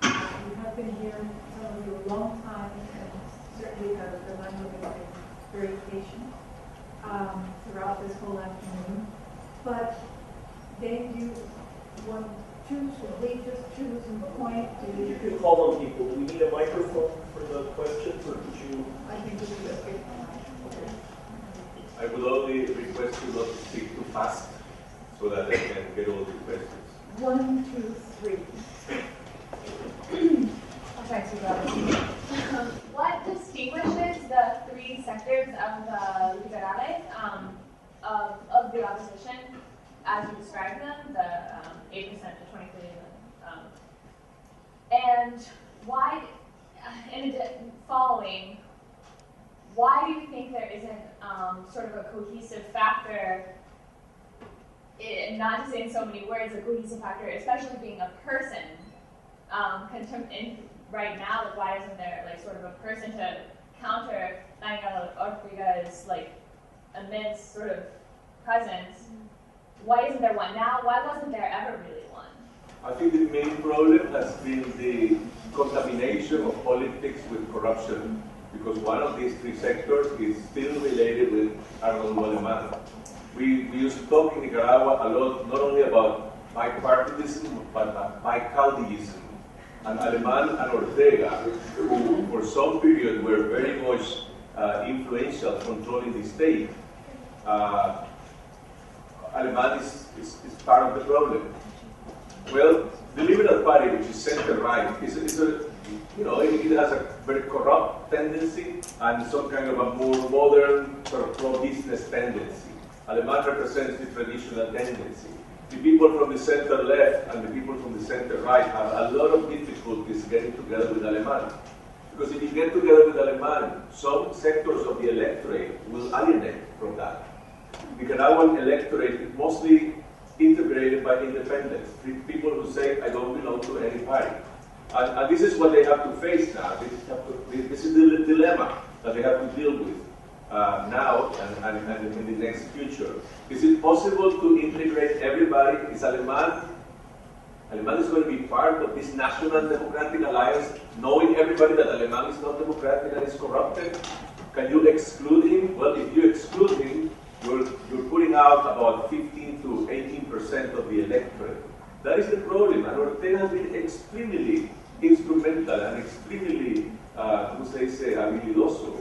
You have been here, some of you, a long time, and certainly the Fernando has been very patient throughout this whole afternoon. But Dave, you want to choose, or we just choose and point to? You could call on people. Do we need a microphone for the questions, or could you? I think we should just get one. I would only request you not to speak too fast so that I can get all the questions. 1, 2, 3. Okay, so what distinguishes the 3 sectors of the liberales of the opposition, as you described them, the 8% to 23%, and why? Following, why do you think there isn't sort of a cohesive factor not to say in so many words, a cohesive factor, especially being a person, right now, like, why isn't there like sort of a person to counter Ortega's like immense sort of presence? Why isn't there one now? Why wasn't there ever really one? I think the main problem has been the contamination of politics with corruption, because one of these three sectors is still related with Arnold Alemán. We used to talk in Nicaragua a lot, not only about bipartisanship, but bicaudillism. And Alemán and Ortega, who for some period were very much influential, controlling the state, Alemán is part of the problem. Well, the Liberal Party, which is center-right, it has a very corrupt tendency and some kind of a more modern sort of pro-business tendency. Alemán represents the traditional tendency. The people from the center-left and the people from the center-right have a lot of difficulties getting together with Alemán. Because if you get together with Alemán, some sectors of the electorate will alienate from that. The Nicaraguan electorate is mostly integrated by independents, people who say, I don't belong to any party. And this is what they have to face now. This is the dilemma that they have to deal with now and in the next future. Is it possible to integrate everybody? Is Alemán is going to be part of this National Democratic Alliance, knowing everybody that Alemán is not democratic and is corrupted? Can you exclude him? Well, if you exclude him, you're putting out about 15 to 18% of the electorate. That is the problem, and Ortega has been extremely instrumental and extremely, habilidoso,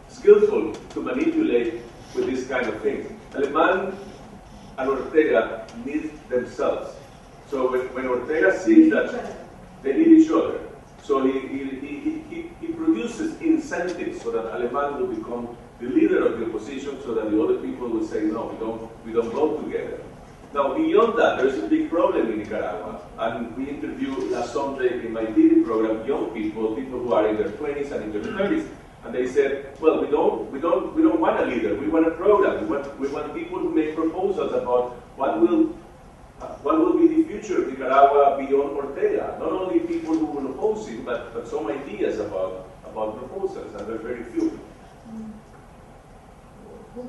skillful to manipulate with this kind of things. Alemán and Ortega need themselves. So when Ortega sees that they need each other, so he produces incentives so that Alemán will become the leader of the opposition, so that the other people will say, no, we don't go together. Now, beyond that, there's a big problem in Nicaragua, and we interviewed last Sunday in my TV program young people who are in their 20s and in their 30s, and they said, well, we don't want a leader, we want a program, we want people who make proposals about what will be the future of Nicaragua beyond Ortega. Not only people who will oppose him, but some ideas about proposals, and there are very few. I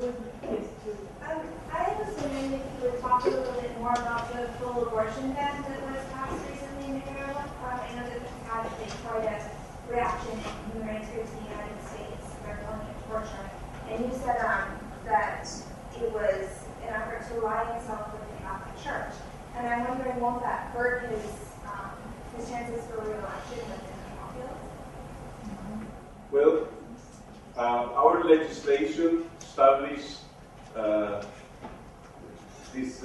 was wondering if you would talk a little bit more about the full abortion ban that was passed recently in Nicaragua. I know that it's had quite a reaction in human rights groups in the United States. They're calling it torture. And you said that it was an effort to align himself with the Catholic Church. And I'm wondering, won't that hurt his chances for re-election within the populace? Well, our legislation established these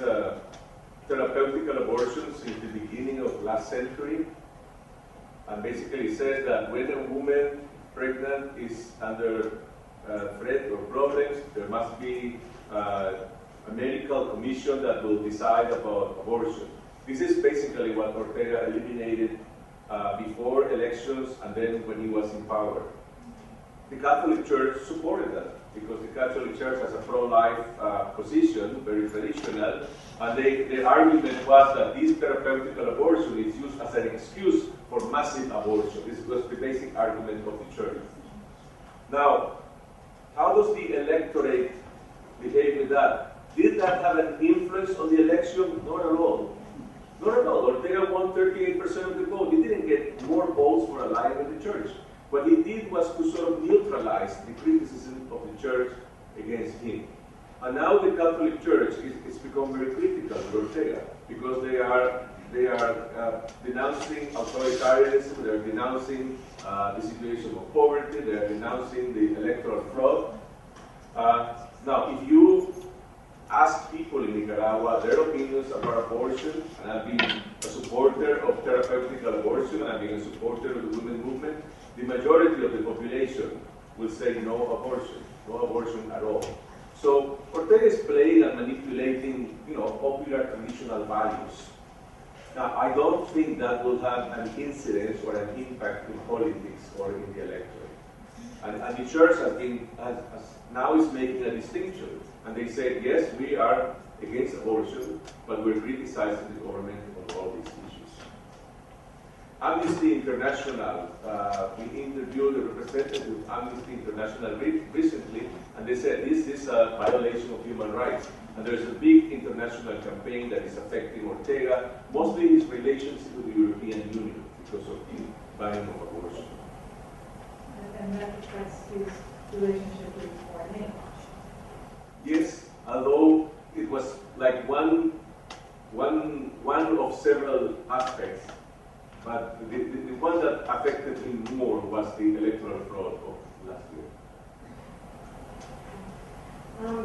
therapeutical abortions since the beginning of last century, and basically says that when a woman pregnant is under threat or problems, there must be a medical commission that will decide about abortion. This is basically what Ortega eliminated before elections and then when he was in power. The Catholic Church supported that, because the Catholic Church has a pro-life position, very traditional, and the argument was that this therapeutical abortion is used as an excuse for massive abortion. This was the basic argument of the Church. Now, how does the electorate behave with that? Did that have an influence on the election? Not at all. Not at all. Ortega won 38% of the vote. He didn't get more votes for allying with the Church. What he did was to sort of neutralize the criticism of the Church against him. And now the Catholic Church is become very critical of Ortega, because they are denouncing authoritarianism, they are denouncing the situation of poverty, they are denouncing the electoral fraud. Now, if you ask people in Nicaragua their opinions about abortion, and I've been a supporter of therapeutical abortion, and I've been a supporter of the women's movement, the majority of the population will say no abortion at all. So Ortega is playing and manipulating, popular traditional values. Now, I don't think that will have an incidence or an impact in politics or in the electorate. And the Church now is making a distinction. And they say, yes, we are against abortion, but we're criticizing the government on all these issues. Amnesty International, we interviewed a representative of Amnesty International recently, and they said this is a violation of human rights. And there's a big international campaign that is affecting Ortega, mostly his relationship with the European Union because of the banning of abortion. And that's his relationship with foreign aid. Yes, although it was like one of several aspects, but the one that affected him more was the electoral fraud of last year.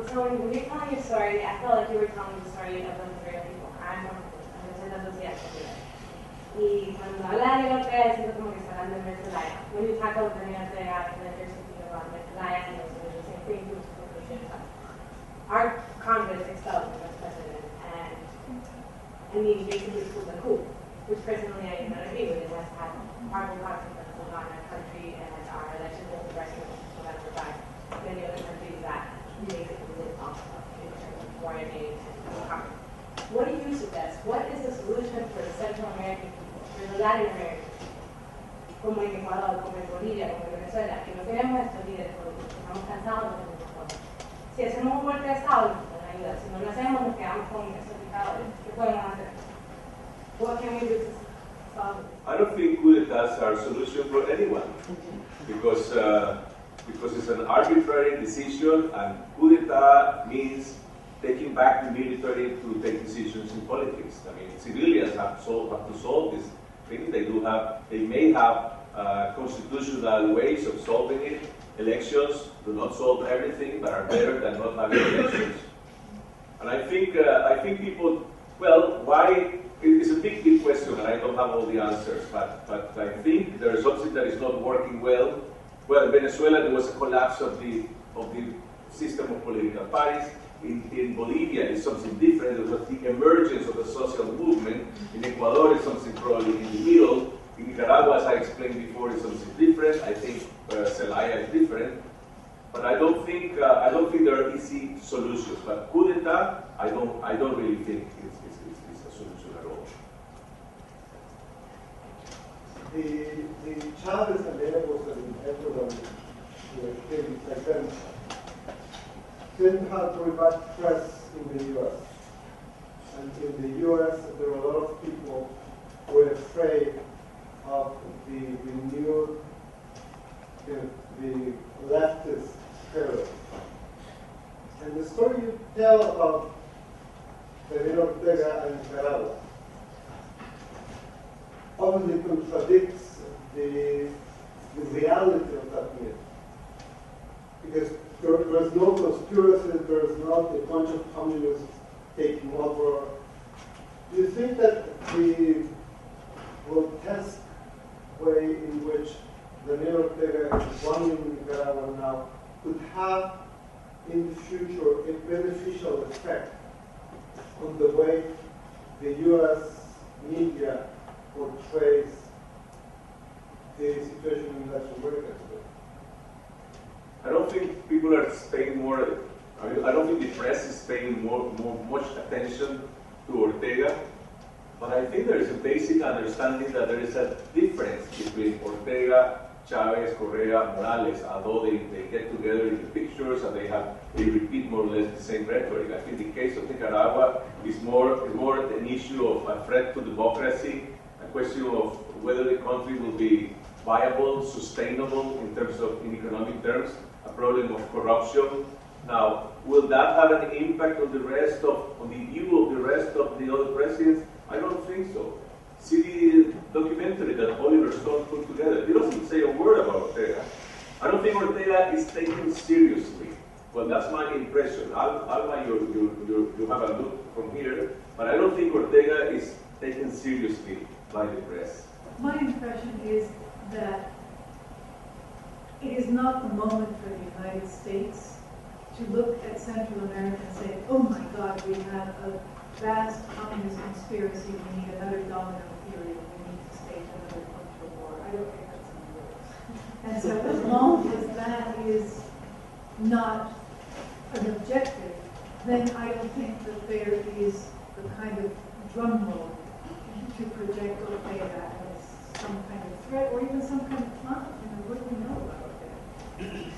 So when you're telling your story, I felt like you were telling the story of those real people. I'm representando ciudad. Y cuando habla de Ortega, siento como que está hablando de Mercelaya. When you tackle the Ortega, and then there's something about Mercelaya, and also there's the same thing to conclusion. Our Congress expelled the president, and I mean, basically pulled the coup, which personally I do not agree with. It has had harmful consequences on our country and our elections and progressive November 5. Many other countries that basically live off of in terms of foreign aid and commerce. What do you suggest? What is the solution for the Central American people, for the Latin American people, como en Ecuador, como en Bolivia, como en Venezuela, que no queremos estos líderes políticos, estamos cansados de las cosas? Si hacemos un golpe de Estado, nos pueden ayudar. Si no lo hacemos, nos quedamos con estos dictadores. ¿Qué podemos hacer? What can we do to solve it? I don't think coup d'etats are a solution for anyone because it's an arbitrary decision, and coup d'etat means taking back the military to take decisions in politics. I mean, civilians have to solve these things. They may have constitutional ways of solving it. Elections do not solve everything, but are better than not having elections. And I think people, well, why? It's a big question, and I don't have all the answers. But I think there is something that is not working well. Well, in Venezuela there was a collapse of the system of political parties. In Bolivia, it's something different. There was the emergence of the social movement. In Ecuador, it's something probably in the middle. In Nicaragua, as I explained before, it's something different. I think Zelaya is different. But I don't think there are easy solutions. But coup d'etat, I don't really think it's a solution at all. The Chavez and Ecuador didn't have very bad press in the U.S. And in the U.S., there were a lot of people who were afraid of the renewed, the leftist terror. And the story you tell about Pedro Ortega and Nicaragua obviously contradicts the reality of that myth. Because there's no conspiracy, there's not a bunch of communists taking over. Do you think that the grotesque way in which Daniel Ortega is running Nicaragua now could have in the future a beneficial effect on the way the U.S. media portrays the situation in Latin America today? I don't think people are paying more. I don't think the press is paying much attention to Ortega, but I think there is a basic understanding that there is a difference between Ortega, Chavez, Correa, Morales, although they get together in the pictures and they repeat more or less the same rhetoric. I think the case of Nicaragua is more an issue of a threat to democracy, a question of whether the country will be viable, sustainable in economic terms, a problem of corruption. Now, will that have an impact on the view of the rest of the other presidents? I don't think so. See the documentary that Oliver Stone put together. He doesn't say a word about Ortega. I don't think Ortega is taken seriously. Well, that's my impression. Alma, you have a look from here, but I don't think Ortega is taken seriously by the press. My impression is that it is not the moment for the United States to look at Central America and say, oh my God, we have a vast communist conspiracy, we need another domino theory, we need to stage another cultural war. I don't think that's in the works. And so as long as that is not an objective then I don't think that there is the kind of drum roll to project Ortega as some kind of threat or even some kind of plot. What do we know about Ortega?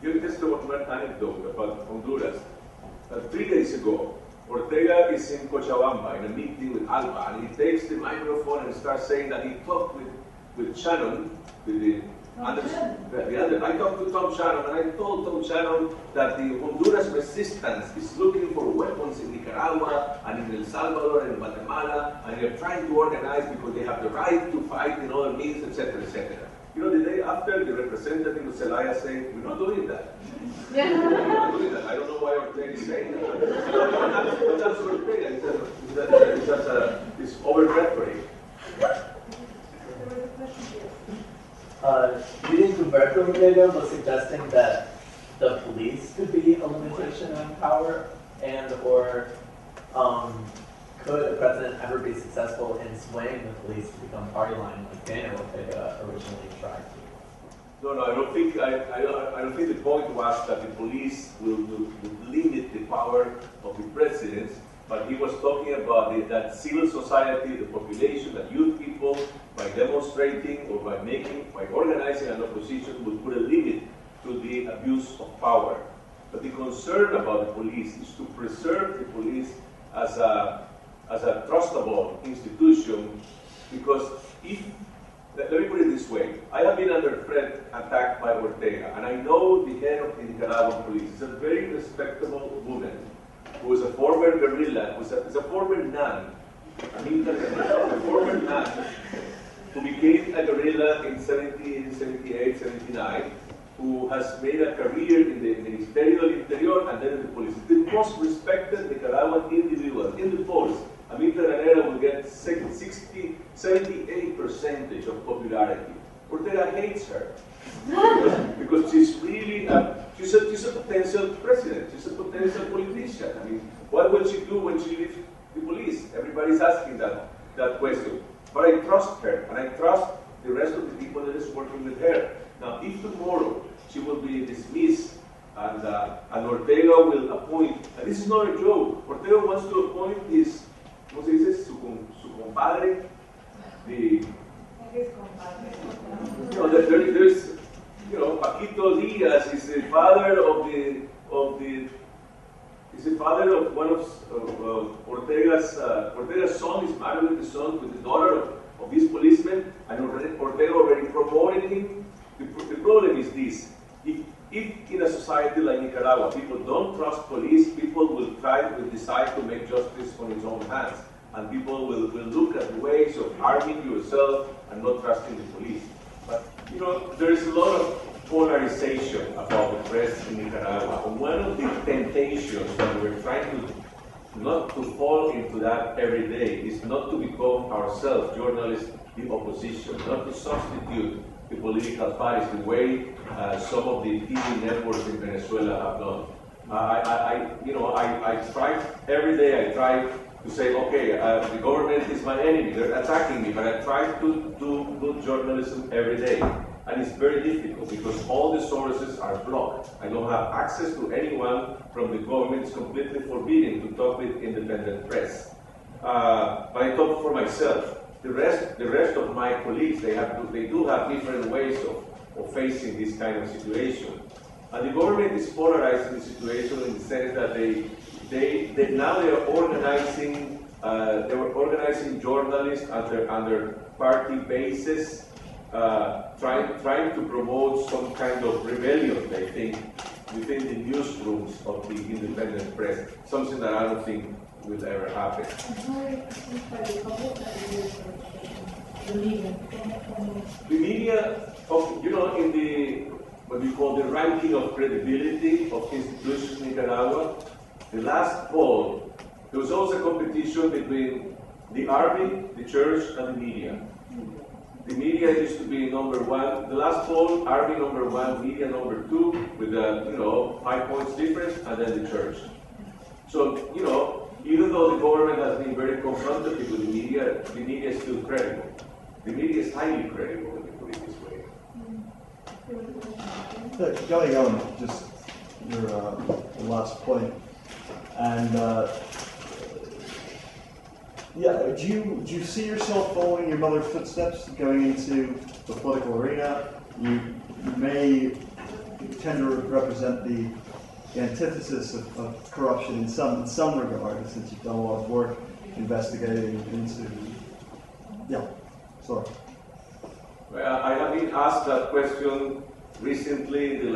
You just one anecdote about Honduras. 3 days ago, Ortega is in Cochabamba in a meeting with Alba, and he takes the microphone and starts saying that he talked with Shannon, with the other. I talked to Tom Shannon, and I told Tom Shannon that the Honduras resistance is looking for weapons in Nicaragua and in El Salvador and Guatemala, and they're trying to organize because they have the right to fight in other means, etc., etc. You know, the day after, the representative of Celaya said, "We're not doing that." We're not doing that. I don't know why Ortega is saying that. But that's Ortega. It's over rhetoric. Reading Humberto Ortega was suggesting that the police could be a limitation on power, and or could a president ever be successful in swaying the police to become party line like Daniel Ortega originally tried to? No, I don't think. I don't think the point was that the police will limit the power of the president, but he was talking about that civil society, the population, that youth people, by demonstrating or by organizing an opposition, will put a limit to the abuse of power. But the concern about the police is to preserve the police as a trustable institution, because let me put it this way, I have been under threat attacked by Ortega, and I know the head of the Nicaraguan police is a very respectable woman, who is a former guerrilla, is a former nun, a former nun, who became a guerrilla in 78, 79, who has made a career in the Ministerio del Interior and then in the police. The most respected Nicaraguan individual in the polls. Amita Granera will get 78% of popularity. Ortega hates her because she's really she's a potential president. She's a potential politician. I mean, what will she do when she leaves the police? Everybody's asking that question. But I trust her, and I trust the rest of the people that is working with her. Now, if tomorrow she will be dismissed and Ortega will appoint, and this is not a joke, Ortega wants to appoint his, ¿cómo se dice? Su compadre, there's, Paquito Diaz is the father of one of Ortega's son is married with the daughter of this policeman, and Ortega already promoted him. The problem is this: if in a society like Nicaragua people don't trust police, people will decide to make justice on its own hands, and people will look at ways of harming yourself and not trusting the police. But there is a lot of polarization about the press in Nicaragua. And one of the temptations that we're trying to not to fall into that every day is not to become ourselves journalists, the opposition, not to substitute the political parties the way some of the TV networks in Venezuela have done. I try every day. I try to say, okay, the government is my enemy. They're attacking me, but I try to do good journalism every day. And it's very difficult because all the sources are blocked. I don't have access to anyone from the government. It's completely forbidden to talk with independent press. But I talk for myself. The rest of my colleagues, they do have different ways of facing this kind of situation. And the government is polarizing the situation in the sense that now they are organizing. They were organizing journalists under party bases. Trying to promote some kind of rebellion, I think, within the newsrooms of the independent press, something that I don't think will ever happen. The media, in the what we call the ranking of credibility of institutions in Nicaragua, the last poll, there was also a competition between the army, the church, and the media. The media used to be number one. The last poll, army number one, media number two, with 5 points difference, and then the church. So, even though the government has been very confrontative with the media is still credible. The media is highly credible, let me put it this way. Going on just your last point, And yeah, do you see yourself following your mother's footsteps, going into the political arena? You may tend to represent the antithesis of corruption in some regard, since you've done a lot of work investigating into. Yeah, sorry. Well, I have been asked that question recently, the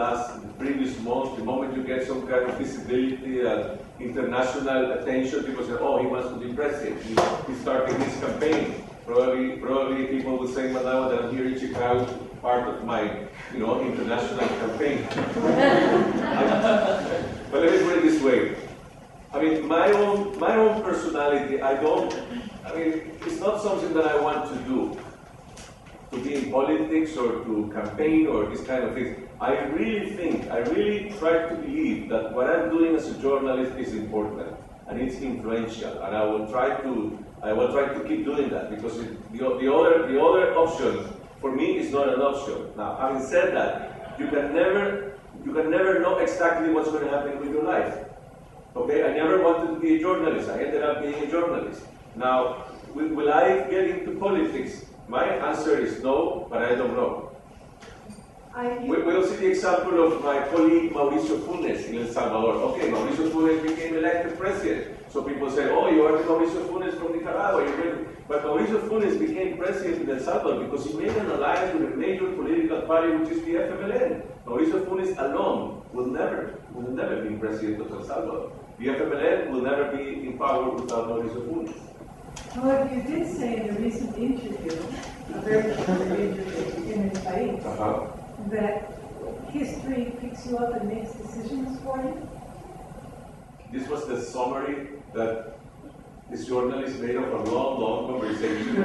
previous month. The moment you get some kind of visibility and international attention, people say, "Oh, he wants to be president. He's starting his campaign." Probably people will say, "Well, now that I'm here in Chicago, part of my, international campaign." But let me put it this way. I mean, my own personality. It's not something that I want to do, to be in politics or to campaign or this kind of thing. I really try to believe that what I'm doing as a journalist is important and it's influential, and I will try to keep doing that, because the other option for me is not an option. Now, having said that, you can never know exactly what's going to happen with your life. Okay, I never wanted to be a journalist. I ended up being a journalist. Now, will I get into politics? My answer is no, but I don't know. We'll see the example of my colleague Mauricio Funes in El Salvador. Okay, Mauricio Funes became elected president. So people say, "Oh, you are the Mauricio Funes from Nicaragua." But Mauricio Funes became president in El Salvador because he made an alliance with a major political party, which is the FMLN. Mauricio Funes alone will never be president of El Salvador. The FMLN will never be in power without Mauricio Funes. However, you did say in a recent interview, a very popular interview in El País, that history picks you up and makes decisions for you. This was the summary that this journalist made of a long conversation. You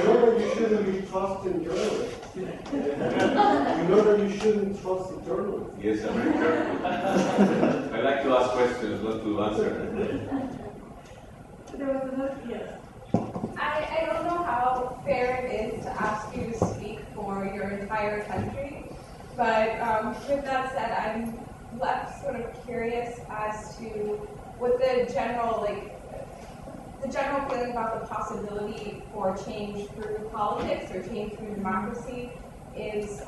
know that you shouldn't be trusting journalists. You know that you shouldn't trust the journalists. Yes, I'm very careful. I like to ask questions, not to answer. There was another, yes. I don't know how fair it is to ask you to speak for your entire country, but with that said, I'm left sort of curious as to what the general feeling about the possibility for change through politics or change through democracy is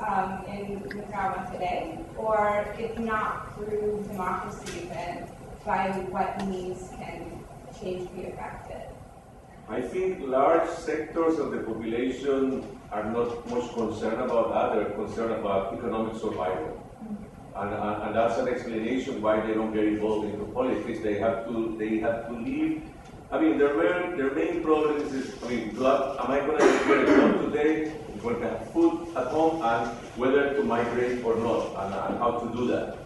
in Nicaragua today, or if not through democracy, then by what means can change be effected? I think large sectors of the population are not much concerned about that. They're concerned about economic survival. And that's an explanation why they don't get involved into politics. They have to leave. I mean, their main problem is, am I going to get a job today? I'm going to have food at home, and whether to migrate or not, and how to do that.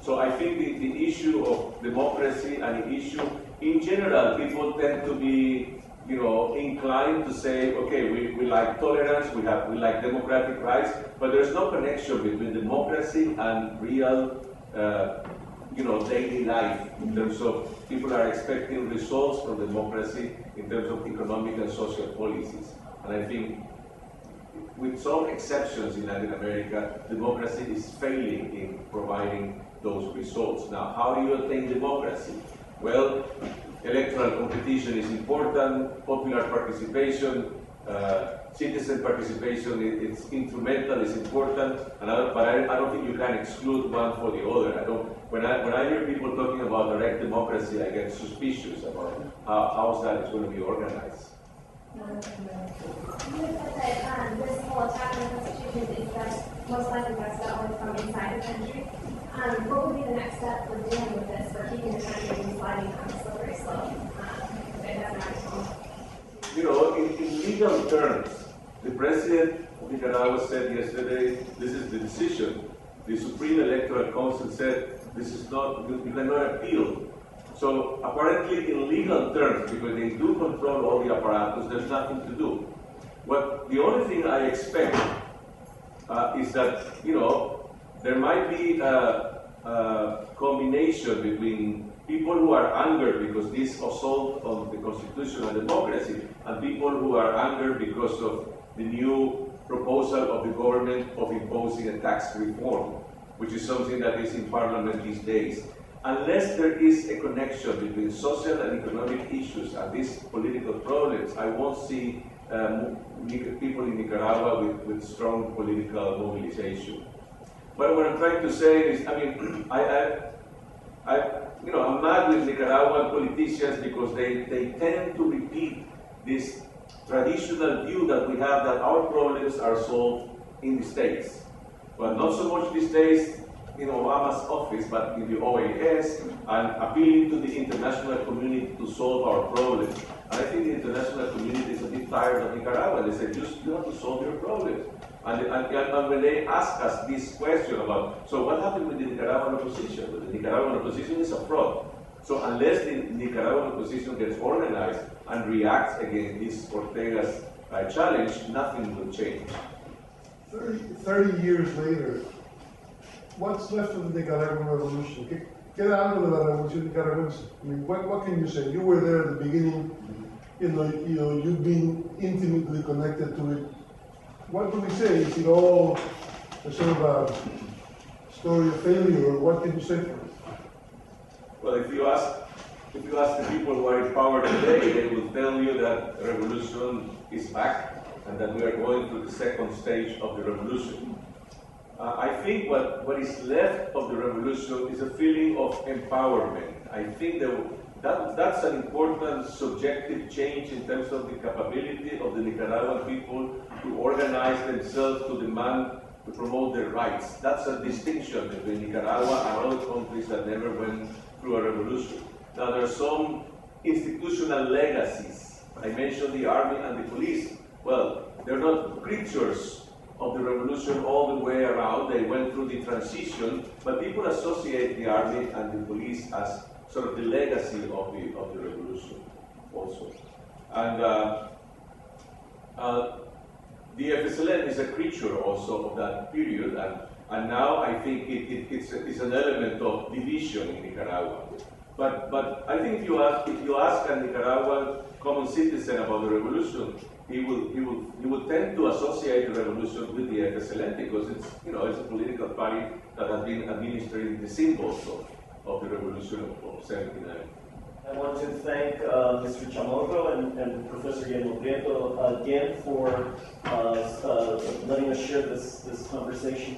So I think the issue of democracy and the issue in general, people tend to be, inclined to say, okay, we like tolerance, we like democratic rights, but there's no connection between democracy and real, daily life in terms of people are expecting results from democracy in terms of economic and social policies. And I think, with some exceptions in Latin America, democracy is failing in providing those results. Now, how do you attain democracy? Well, electoral competition is important, popular participation, citizen participation, it's instrumental, it's important, but I don't think you can exclude one for the other. When I hear people talking about direct democracy, I get suspicious about how that is going to be organized. This whole attack on the Constitution is that most likely that's not only from inside the country. What would be the next step for dealing with this, for keeping the country from sliding on a slippery slope? In legal terms, the president of Nicaragua said yesterday, this is the decision. The Supreme Electoral Council said, this is not, you cannot appeal. So apparently in legal terms, because they do control all the apparatus, there's nothing to do. The only thing I expect is that, there might be a combination between people who are angered because this assault on the Constitution and democracy, and people who are angered because of the new proposal of the government of imposing a tax reform. which is something that is in Parliament these days. Unless there is a connection between social and economic issues and these political problems, I won't see people in Nicaragua with strong political mobilization. But what I'm trying to say is, I mean, I'm mad with Nicaraguan politicians because they tend to repeat this traditional view that we have that our problems are solved in the States. But not so much these days in Obama's office, but in the OAS, and appealing to the international community to solve our problems. And I think the international community is a bit tired of Nicaragua. They say, you have to solve your problems. And when they ask us this question about, so what happened with the Nicaraguan opposition? Well, the Nicaraguan opposition is a fraud. So unless the Nicaraguan opposition gets organized and reacts against this Ortega's challenge, nothing will change. 30 years later, what's left of the Nicaraguan revolution? Queda algo de la revolución nicaragüense. I mean, what can you say? You were there at the beginning, you've been intimately connected to it. What do we say? Is it all a sort of a story of failure, or what can you say for it? Well, if you ask the people who are in power today, they will tell you that the revolution is back and that we are going through the second stage of the revolution. I think what is left of the revolution is a feeling of empowerment. I think that's an important subjective change in terms of the capability of the Nicaraguan people to organize themselves, to demand, to promote their rights. That's a distinction between Nicaragua and other countries that never went through a revolution. Now, there are some institutional legacies. I mentioned the army and the police. Well, they're not creatures of the revolution all the way around. They went through the transition, but people associate the army and the police as sort of the legacy of the revolution also. And the FSLN is a creature also of that period, and now I think it's an element of division in Nicaragua. But I think if you ask a Nicaraguan common citizen about the revolution, he will tend to associate the revolution with the FSLN because it's a political party that has been administering the symbols of the revolution of '79. I want to thank Mr. Chamorro and Professor Guillermo Prieto again for letting us share this conversation.